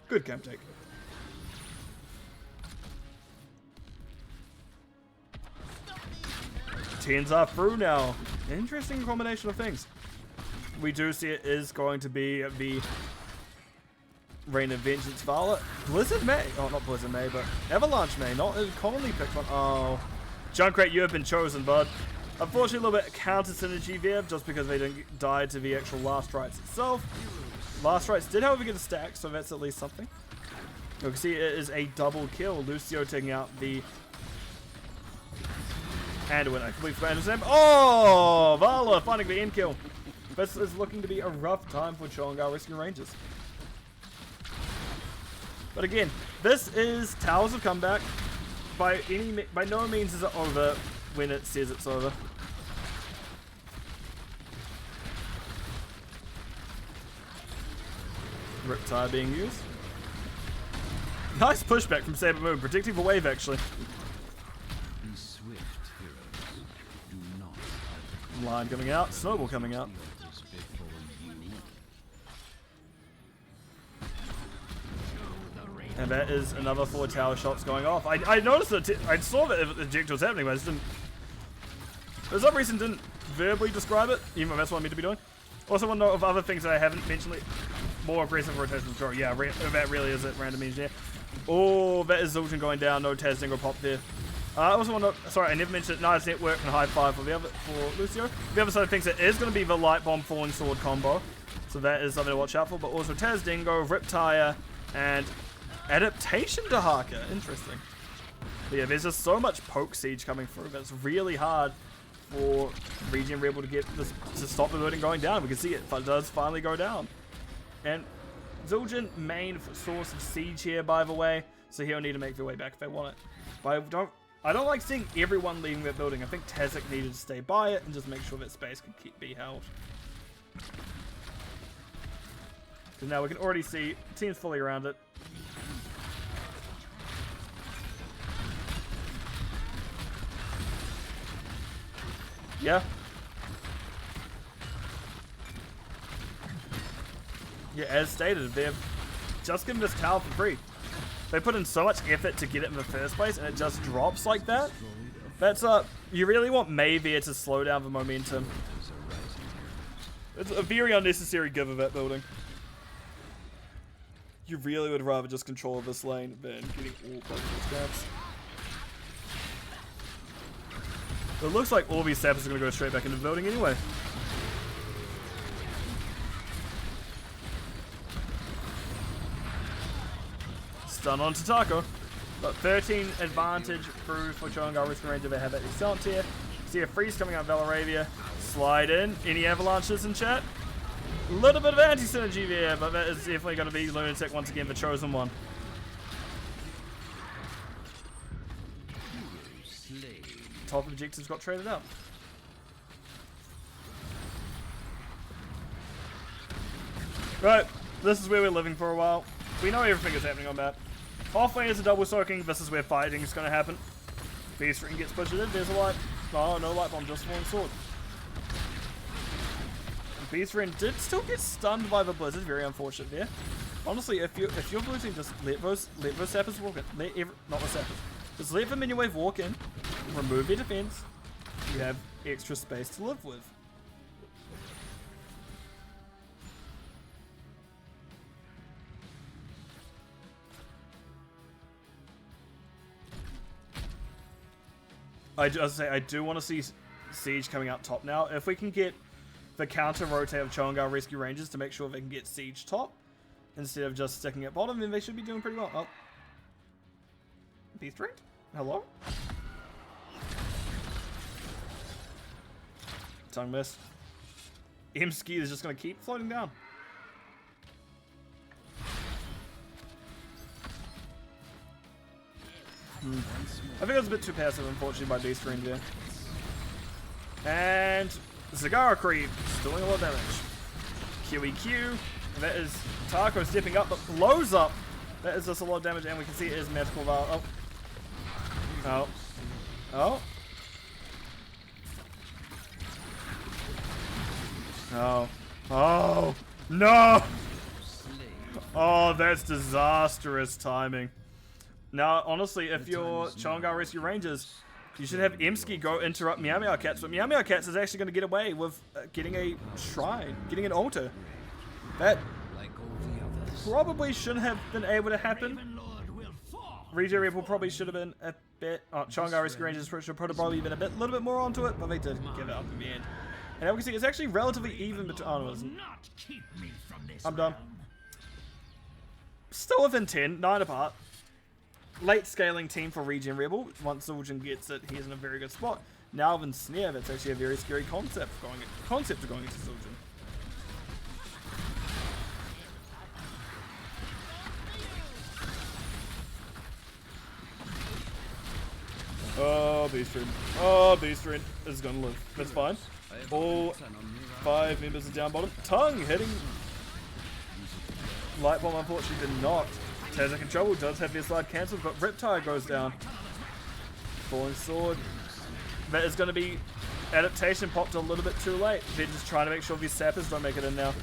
Good camp take. Tens are through now. Interesting combination of things. We do see it is going to be the Reign of Vengeance Vala. Blizzard Mei. Oh, not Blizzard Mei, but Avalanche Mei. Not a commonly picked one. Oh. Junkrat, you have been chosen, bud. Unfortunately, a little bit of counter synergy there, just because they didn't die to the actual Last Rites itself. Last Rites did, however, get a stack, so that's at least something. You can see it is a double kill. Lucio taking out the Anduin. I completely forgot his name. Oh! Vala finding the end kill. This is looking to be a rough time for Gall Rescue Rangers. But again, this is Towers of Comeback. By no means is it over when it says it's over. Riptide being used. Nice pushback from Saber Moon, predicting the wave actually. These swift heroes do not Line coming out, Snowball coming out. others before you. And that is another 4 tower shots going off. I noticed that, I saw that the eject was happening, but I just didn't, for some reason didn't verbally describe it, even though that's what I'm meant to be doing. Also one note of other things that I haven't mentioned, more aggressive rotation throw. Yeah, that really is it, random engineer. Oh, that is Zul'jin going down, no Taz Dingo pop there. I also want to, sorry, I never mentioned it, nice network and high five for Lucio. The other side of things, it is going to be the Light Bomb Falling Sword combo. So that is something to watch out for, but also Taz Dingo, Riptire, and Adaptation to Haka. Interesting. But yeah, there's just so much poke siege coming through that it's really hard for ReGen Rebel to get this, to stop the building going down. We can see it does finally go down. And Zul'jin, main source of siege here, by the way, so he'll need to make their way back if they want it. But I don't like seeing everyone leaving that building. I think Tezek needed to stay by it and just make sure that space can be held. Because now we can already see the team's fully around it. Yeah. Yeah, as stated, they've just given this tower for free. They put in so much effort to get it in the first place, and it just drops like that. That's you really want Mei there to slow down the momentum. It's a very unnecessary give of that building. You really would rather just control this lane than getting all both of these gaps. It looks like all these sappers are going to go straight back into the building anyway. Stun on Taco. But 13 advantage through for Chongar Risk and Ranger. They have that excellent tier. See a freeze coming out of Valaravia. Slide in. Any avalanches in chat? A little bit of anti-synergy there, but that is definitely going to be Lunatic once again, the chosen one. Top objectives got traded up. Right, this is where we're living for a while. We know everything is happening on that. Halfway is a double soaking, this is where fighting is going to happen. Beast Ring gets pushed in, there's a light. Oh, no light bomb, just falling sword. Beast Ring did still get stunned by the blizzard, very unfortunate there. Honestly, if you're blue team, just let those sappers walk in. Not the sappers. Just let the minion wave walk in, remove their defense, you have extra space to live with. I do want to see Siege coming out top now. If we can get the counter rotate of Chongar Rescue Rangers to make sure they can get Siege top instead of just sticking at bottom, then they should be doing pretty well. Oh. Beast Ring? Hello? Tongue missed. Imski is just going to keep floating down. I think it was a bit too passive, unfortunately, by Beast Ring there. And Zagara Creep, still doing a lot of damage. QEQ, and that is Taco stepping up, but blows up. That is just a lot of damage, and we can see it is Magical Val. Oh. Oh. Oh. Oh. Oh. No! Oh, that's disastrous timing. Now, honestly, if you're Chongar Rescue Rangers, you should have Emski go interrupt Meow Meow Cats, but Meow Meow Cats is actually going to get away with getting a shrine, getting an altar. That probably shouldn't have been able to happen. ReGen Rebel probably should have been a bit... Oh, Chongar Rescue Rangers should probably been a little bit more onto it, but they did give it up in the end. And as we can see, it's actually relatively even between... Oh, no, it isn't. I'm done. Still within 10, 9 apart. Late scaling team for ReGen Rebel. Once Zul'jin gets it, he's in a very good spot. Now with Snare, that's actually a very scary concept of going into Zul'jin. Oh, Beast Ring. Oh, Beast Ring is gonna live. That's fine. All 5 members are down bottom. Tongue hitting Light Bomb unfortunately did not. Tazak in trouble, does have his slide cancelled, but Riptide goes down. Falling Sword. That is going to be adaptation popped a little bit too late. They're just trying to make sure these sappers don't make it in now.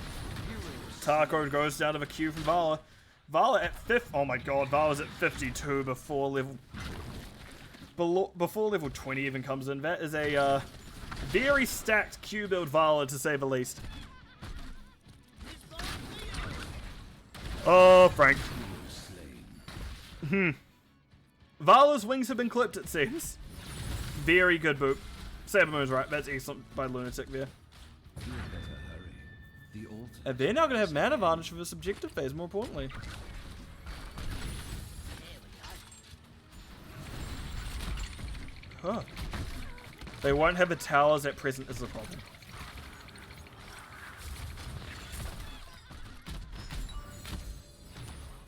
Taco goes down to the Q from Vala. Vala at 5th. Oh my god, Vala's at 52 before level 20 even comes in. That is a very stacked Q build Vala to say the least. Oh, Frank. Vala's wings have been clipped, it seems. Very good boop. Saber Moon's right. That's excellent by Lunatic there. And they're now going to have mana advantage for this objective phase, more importantly. Huh. They won't have the towers at present is the problem.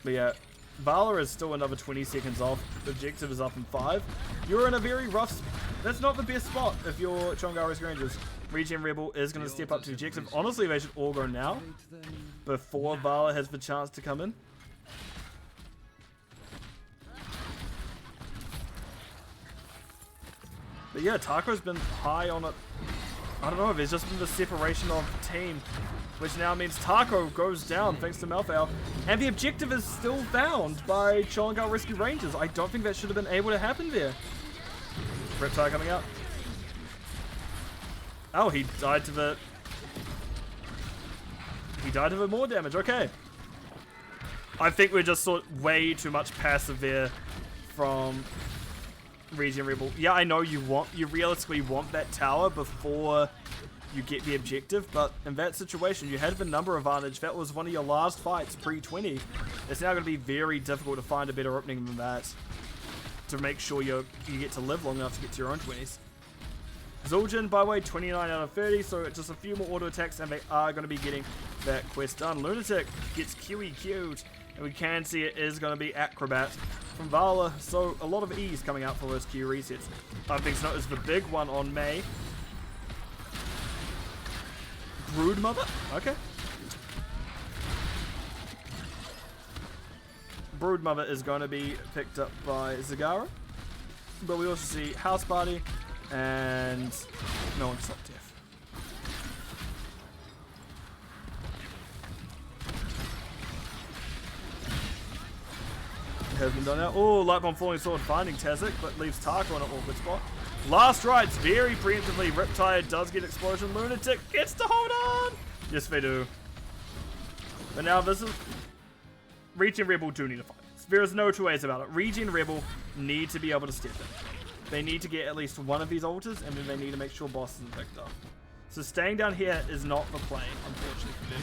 But yeah, Vala is still another 20 seconds off. The objective is up in 5. You're in a very rough... That's not the best spot if you're Chongaris Rangers. ReGen Rebel is going to step up to objective. Honestly, they should all go now. Before Vala has the chance to come in. But yeah, Taco's been high on it. I don't know, there's just been the separation of the team. Which now means Taco goes down thanks to Malfoy. And the objective is still found by Chongar Rescue Rangers. I don't think that should have been able to happen there. Riptide coming out. Oh, he died to the... He died to the more damage, okay. I think we just saw way too much passive there from ReGen Rebel. Yeah, I know you realistically want that tower before you get the objective, but in that situation, you had the number advantage. That was one of your last fights pre-20. It's now going to be very difficult to find a better opening than that to make sure you get to live long enough to get to your own 20s. Zul'jin, by the way, 29 out of 30, so it's just a few more auto attacks, and they are going to be getting that quest done. Lunatic gets QEQ'd, and we can see it is going to be Acrobat from Vala, so a lot of ease coming out for those Q resets. I think Snow is the big one on May. Broodmother? Okay. Broodmother is going to be picked up by Zagara. But we also see House Party and no one's top death. Has been done now. Oh, Light Bomb Falling Sword finding Tazak, but leaves Taco in an awkward spot. Last rides very preemptively. Riptide does get explosion. Lunatic gets to hold on. Yes, they do. But now this is... ReGen Rebel do need to fight. There is no two ways about it. ReGen Rebel need to be able to step in. They need to get at least one of these altars, and then they need to make sure boss isn't picked up. So staying down here is not the play, unfortunately for them.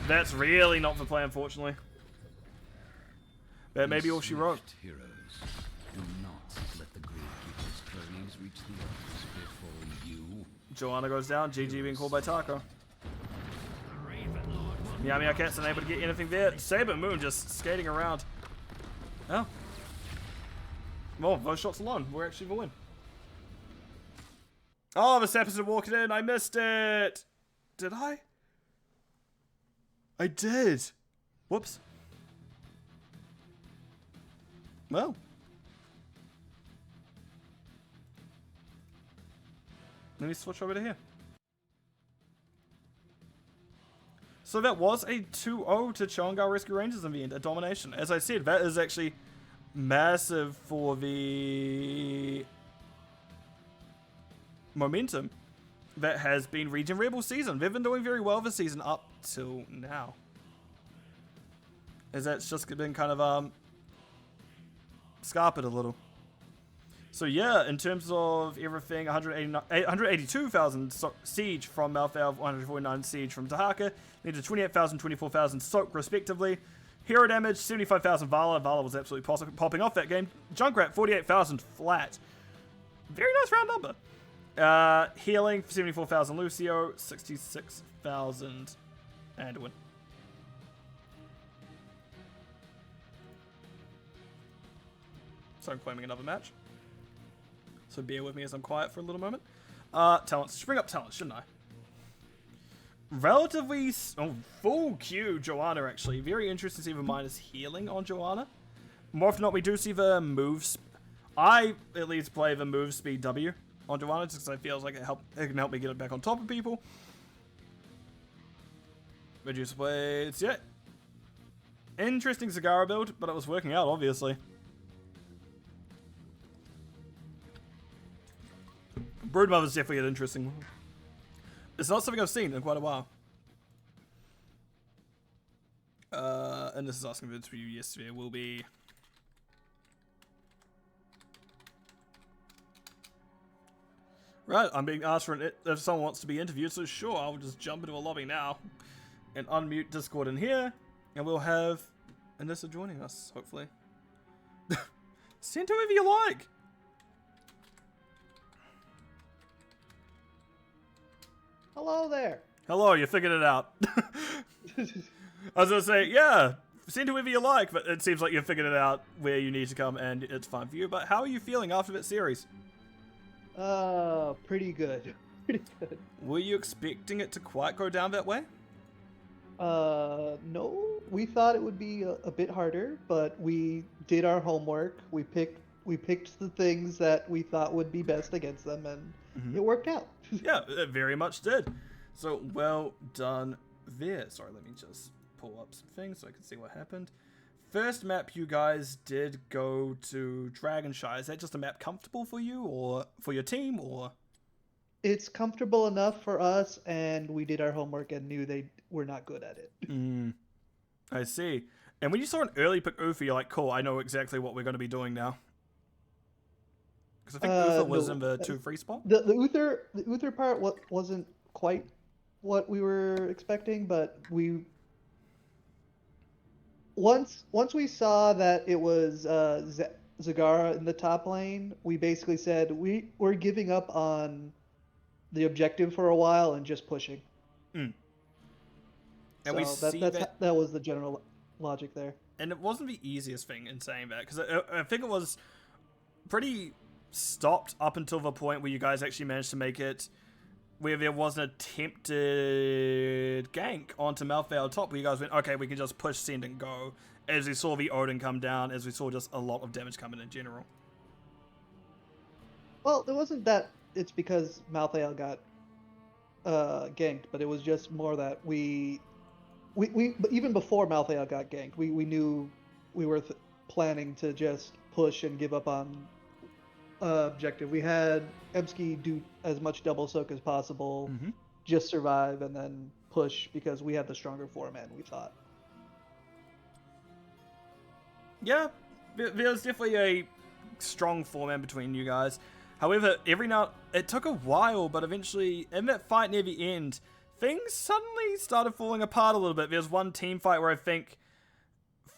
That's really not the play, unfortunately. That may be all she wrote. Heroes, do not let the Gravekeeper's cronies reach the others before you. Joanna goes down. GG being called by Taco. Meow Cat's unable to get anything there. Saber Moon just skating around. Oh. Well, those shots alone were actually the win. Oh, this episode walked in. I missed it. Did I? I did. Whoops. Well. Let me switch over to here. So that was a 2-0 to Chongar Rescue Rangers in the end, a domination. As I said, that is actually massive for the momentum that has been ReGen Rebel season. They've been doing very well this season up till now. As that's just been kind of scarpered a little. So yeah, in terms of everything, 182,000 siege from Malfoy, 149 siege from Tahaka, needed 28,000, 24,000 soak respectively. Hero damage, 75,000 Vala. Vala was absolutely popping off that game. Junkrat, 48,000 flat. Very nice round number. Healing, 74,000 Lucio, 66,000 Anduin. So I'm claiming another match. So bear with me as I'm quiet for a little moment. Talents. Should bring up talents, shouldn't I? relatively full Q Joanna, actually. Very interesting to see the minus healing on Joanna. More often than not, we do see the moves. I at least play the move speed W on Joanna just because I feel like it can help me get it back on top of people. Reduce blades, yeah. Interesting Zagara build, but it was working out, obviously. Broodmother's definitely an interesting one. It's not something I've seen in quite a while. And this is asking for interview yesterday. Will be. Right, I'm being asked for if someone wants to be interviewed, so sure, I'll just jump into a lobby now and unmute Discord in here, and we'll have Anissa joining us, hopefully. Send whoever you like. Hello there. Hello, you figured it out. I was gonna say, yeah, send whoever you like, but it seems like you figured it out where you need to come, and it's fine for you. But how are you feeling after that series? Pretty good. Pretty good. Were you expecting it to quite go down that way? No. We thought it would be a bit harder, but we did our homework. We picked the things that we thought would be best against them, and it worked out. Yeah, it very much did. So, well done there. Sorry, let me just pull up some things so I can see what happened. First map you guys did go to Dragonshy. Is that just a map comfortable for you or for your team, or? It's comfortable enough for us, and we did our homework and knew they were not good at it. I see. And when you saw an early pick Ufa, you're like, cool, I know exactly what we're going to be doing now. Because I think Ufa was in the 2-free spot. The Uther part wasn't quite what we were expecting, but once we saw that it was Zagara in the top lane, we basically said we're giving up on the objective for a while and just pushing. And so that was the general logic there. And it wasn't the easiest thing in saying that, because I think it was pretty stopped up until the point where you guys actually managed to make it where there was an attempted gank onto Malphite top, where you guys went, okay, we can just push, send, and go, as we saw the Odin come down, as we saw just a lot of damage coming in general. Well, it wasn't that it's because Malphite got ganked, but it was just more that we even before Malphite got ganked, we knew we were planning to just push and give up on objective. We had Emsky do as much double soak as possible, just survive, and then push because we had the stronger four-man, we thought. Yeah, there's definitely a strong four-man between you guys. However, it took a while, but eventually, in that fight near the end, things suddenly started falling apart a little bit. There's one team fight where I think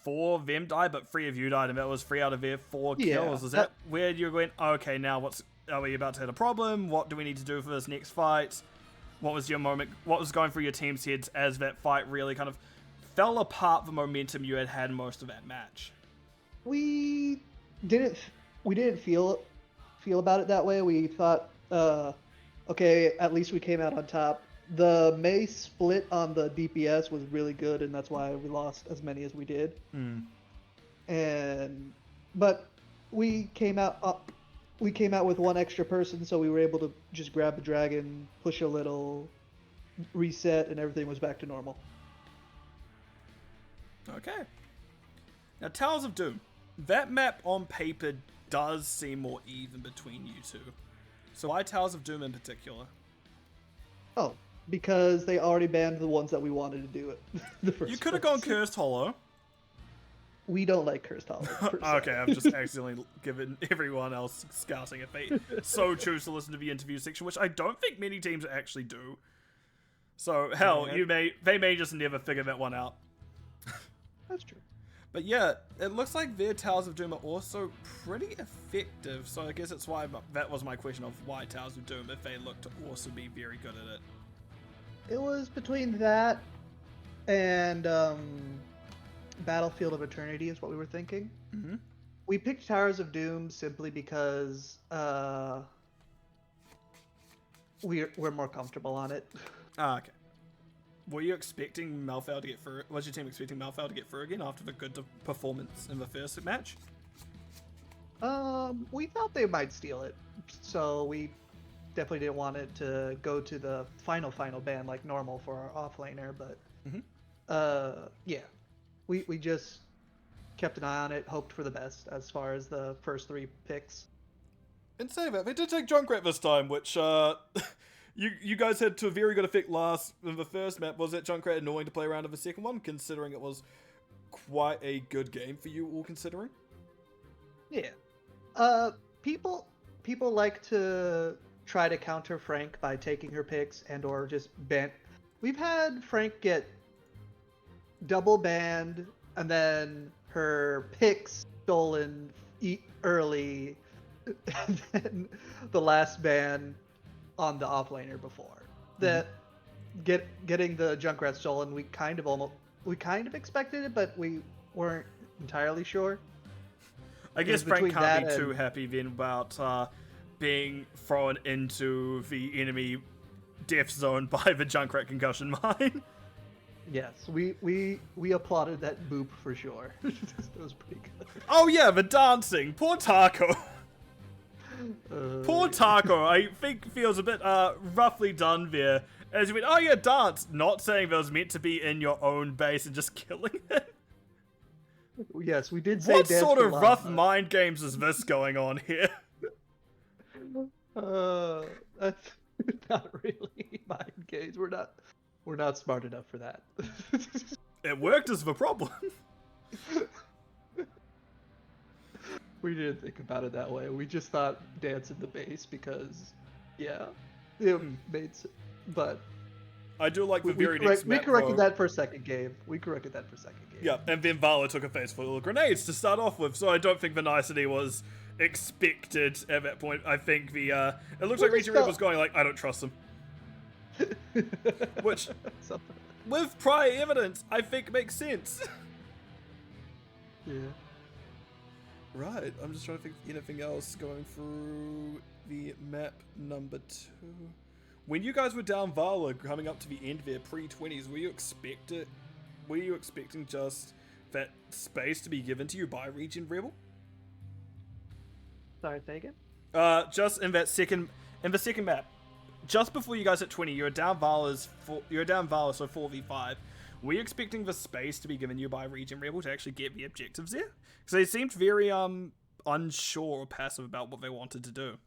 4 of them died, but 3 of you died, and that was 3 out of their 4 kills. Is that where you're going, okay, now are we about to hit a problem? What do we need to do for this next fight? What was your moment? What was going through your team's heads as that fight really kind of fell apart, the momentum you had most of that match? We didn't feel about it that way. We thought, okay, at least we came out on top. The Mei split on the DPS was really good, and that's why we lost as many as we did. But we came out with 1 extra person, so we were able to just grab the dragon, push a little, reset, and everything was back to normal. Okay. Now, Towers of Doom. That map on paper does seem more even between you two. So why Towers of Doom in particular? Oh, because they already banned the ones that we wanted to do it. You could have gone Cursed Hollow. We don't like Cursed Hollow. Okay, I've just accidentally given everyone else scouting if they so choose to listen to the interview section, which I don't think many teams actually do. So, hell, they may just never figure that one out. That's true. But yeah, it looks like their Towers of Doom are also pretty effective, so I guess that's why that was my question of why Towers of Doom, if they look to also be very good at it. It was between that and Battlefield of Eternity is what we were thinking. We picked Towers of Doom simply because we're more comfortable on it. Okay. were you expecting Malfoy to get through? Was your team expecting Malfoy to get through again after the good performance in the first match? We thought they might steal it, so we definitely didn't want it to go to the final ban like normal for our offlaner. But yeah, we just kept an eye on it, hoped for the best as far as the first 3 picks. And say that they did take Junkrat this time, which you guys had to a very good effect last in the first map. Was that Junkrat annoying to play around in the second one, considering it was quite a good game for you all considering? Yeah. People like to try to counter Frank by taking her picks and or just ban. We've had Frank get double banned and then her picks stolen early, and then the last ban on the offlaner before. That getting the Junkrat stolen, we kind of expected it, but we weren't entirely sure. I guess Frank can't be too happy then about being thrown into the enemy death zone by the Junkrat concussion mine. Yes, we applauded that boop for sure. It was pretty good. Oh yeah, the dancing. Poor Taco. Poor Taco, I think feels a bit roughly done there. As you went, oh yeah, dance. Not saying that was meant to be in your own base and just killing it. Yes, we did say what dance sort for of love, rough mind games is this going on here? That's not really mind games. We're not smart enough for that. It worked as the problem. We didn't think about it that way. We just thought dance in the base because, yeah, it made sense. But I do like the very next map. We corrected that for second game. Yeah, and then Vala took a face full of grenades to start off with, so I don't think the nicety was expected at that point. I think the it looks like ReGen was going like, I don't trust them. Which, with prior evidence, I think makes sense. Yeah. Right, I'm just trying to think of anything else going through the map number 2. When you guys were down Vala coming up to the end there, pre-20s, were you expecting just that space to be given to you by ReGen Rebel? Sorry, say again? Just in the second map, just before you guys hit 20, you were down Vala, so 4v5. Were you expecting the space to be given you by ReGen Rebel to actually get the objectives there? Because they seemed very unsure or passive about what they wanted to do.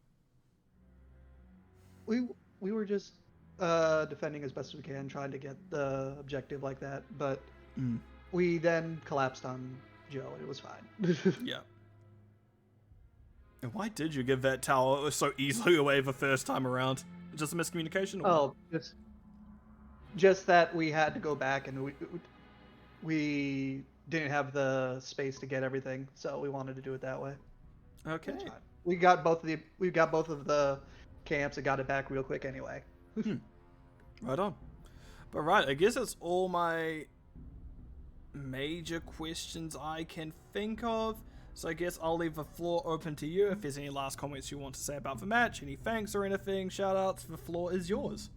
We were just defending as best as we can, trying to get the objective like that, but we then collapsed on Joe, and it was fine. Yeah. And why did you give that tower so easily away the first time around? Just a miscommunication? Or... Oh, just that we had to go back, and we didn't have the space to get everything, so we wanted to do it that way. Okay. We got both of the camps and got it back real quick anyway. Right on. But right, I guess that's all my major questions I can think of. So I guess I'll leave the floor open to you if there's any last comments you want to say about the match, any thanks or anything, shout outs, the floor is yours.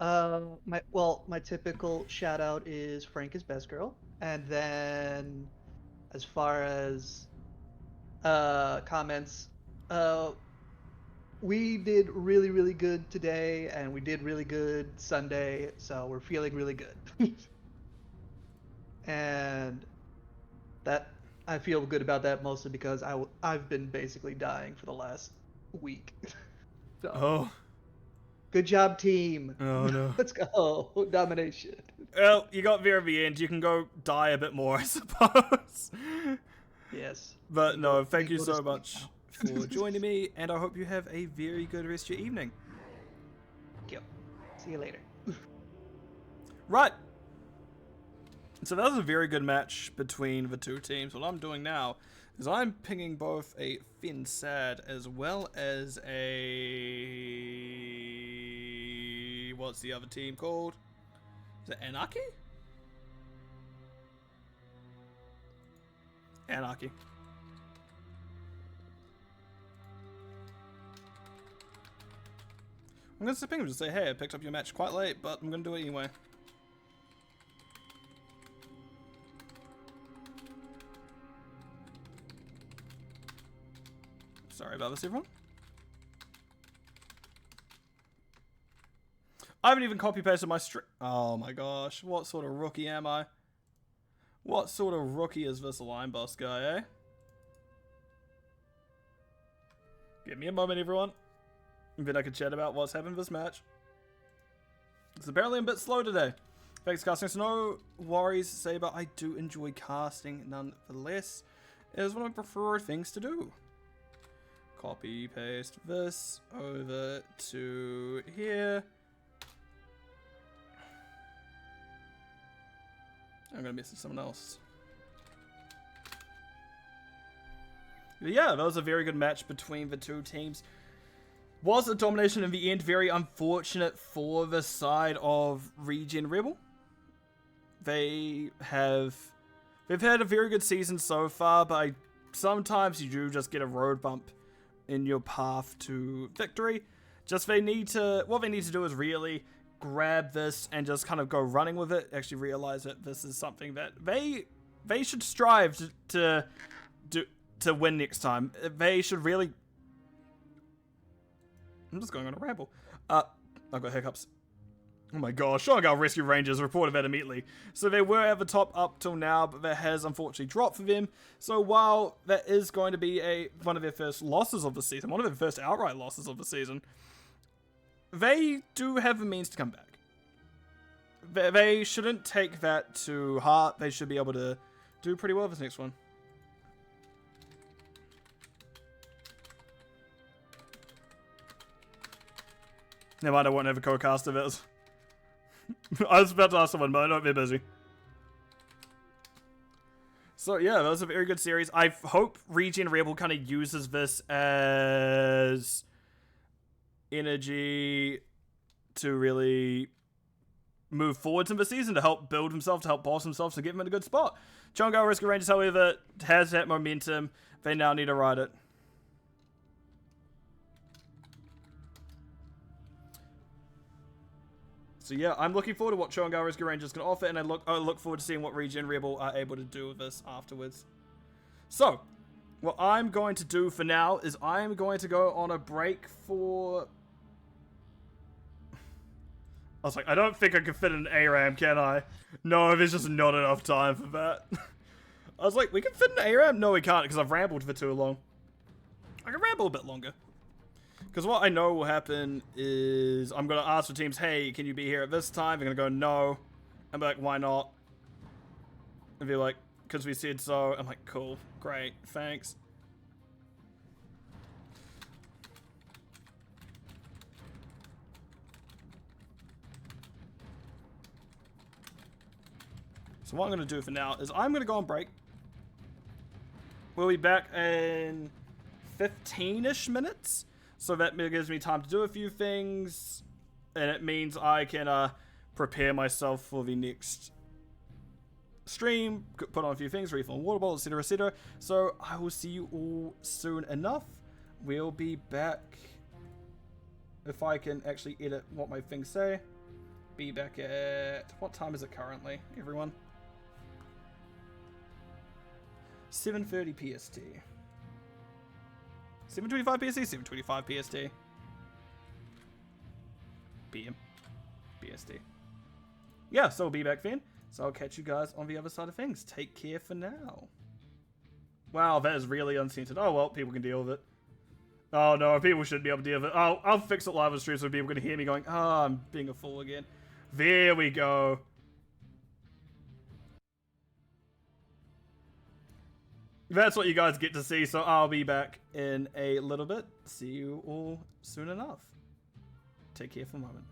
My typical shout out is Frank is best girl, and then as far as comments, we did really, really good today, and we did really good Sunday, so we're feeling really good. And that I feel good about that mostly because I've been basically dying for the last week. So, Oh. Good job, team. Oh no. Let's go. Domination. Well, you got there at the end. You can go die a bit more, I suppose. Yes. But no, thank you so much for joining me, and I hope you have a very good rest of your evening. Thank you. See you later. Right. So that was a very good match between the two teams. What I'm doing now is I'm pinging both a Finn Sad as well as a... What's the other team called? Is it Anarchy? Anarchy. I'm gonna ping him and just say, hey, I picked up your match quite late, but I'm gonna do it anyway. Sorry about this, everyone. I haven't even copy-pasted my stream. Oh my gosh, what sort of rookie am I? What sort of rookie is this line boss guy, eh? Give me a moment, everyone. And then I can chat about what's happened this match. It's apparently a bit slow today. Thanks, casting. So no worries, Saber. I do enjoy casting nonetheless. It is one of my preferred things to do. Copy, paste this over to here. I'm gonna message someone else. But yeah, that was a very good match between the two teams. Was a domination in the end. Very unfortunate for the side of ReGen Rebel. They've had a very good season so far, but sometimes you do just get a road bump in your path to victory. What they need to do is really grab this and just kind of go running with it. Actually realize that this is something that they should strive to win next time. They should really... I'm just going on a ramble. I've got hiccups. Oh my gosh, Gall Rescue Rangers reported that immediately. So they were at the top up till now, but that has unfortunately dropped for them. So while that is going to be one of their first losses of the season, one of their first outright losses of the season, they do have the means to come back. They shouldn't take that to heart. They should be able to do pretty well this next one. Never mind, I won't have a co-cast of it. I was about to ask someone, but I know they're busy. So yeah, that was a very good series. I hope ReGen Rebel kind of uses this as energy to really move forwards in the season, to help build himself, to help boss himself, to get him in a good spot. Gall Rescue Rangers, however, has that momentum. They now need to ride it. So yeah, I'm looking forward to what Gall Rescue Rangers can offer, and I look forward to seeing what ReGen Rebel are able to do with this afterwards. So, what I'm going to do for now is I'm going to go on a break for... I was like, I don't think I can fit an ARAM, can I? No, there's just not enough time for that. I was like, we can fit an ARAM? No, we can't, because I've rambled for too long. I can ramble a bit longer. Because what I know will happen is I'm going to ask the teams, hey, can you be here at this time? They're going to go, no. I'm like, why not? And they're like, because we said so. I'm like, cool, great, thanks. So what I'm going to do for now is I'm going to go on break. We'll be back in 15-ish minutes. So that gives me time to do a few things, and it means I can prepare myself for the next stream, put on a few things, refill water bottle, etc, etc. So I will see you all soon enough. We'll be back, if I can actually edit what my things say. Be back at, what time is it currently, everyone? 7:30 PST. 7:25 PST, 7:25 PST. PM. PST. Yeah, so we'll be back then. So I'll catch you guys on the other side of things. Take care for now. Wow, that is really uncensored. Oh well, people can deal with it. Oh no, people shouldn't be able to deal with it. Oh, I'll fix it live on stream so people can hear me going, oh, I'm being a fool again. There we go. That's what you guys get to see, so I'll be back in a little bit. See you all soon enough. Take care for a moment.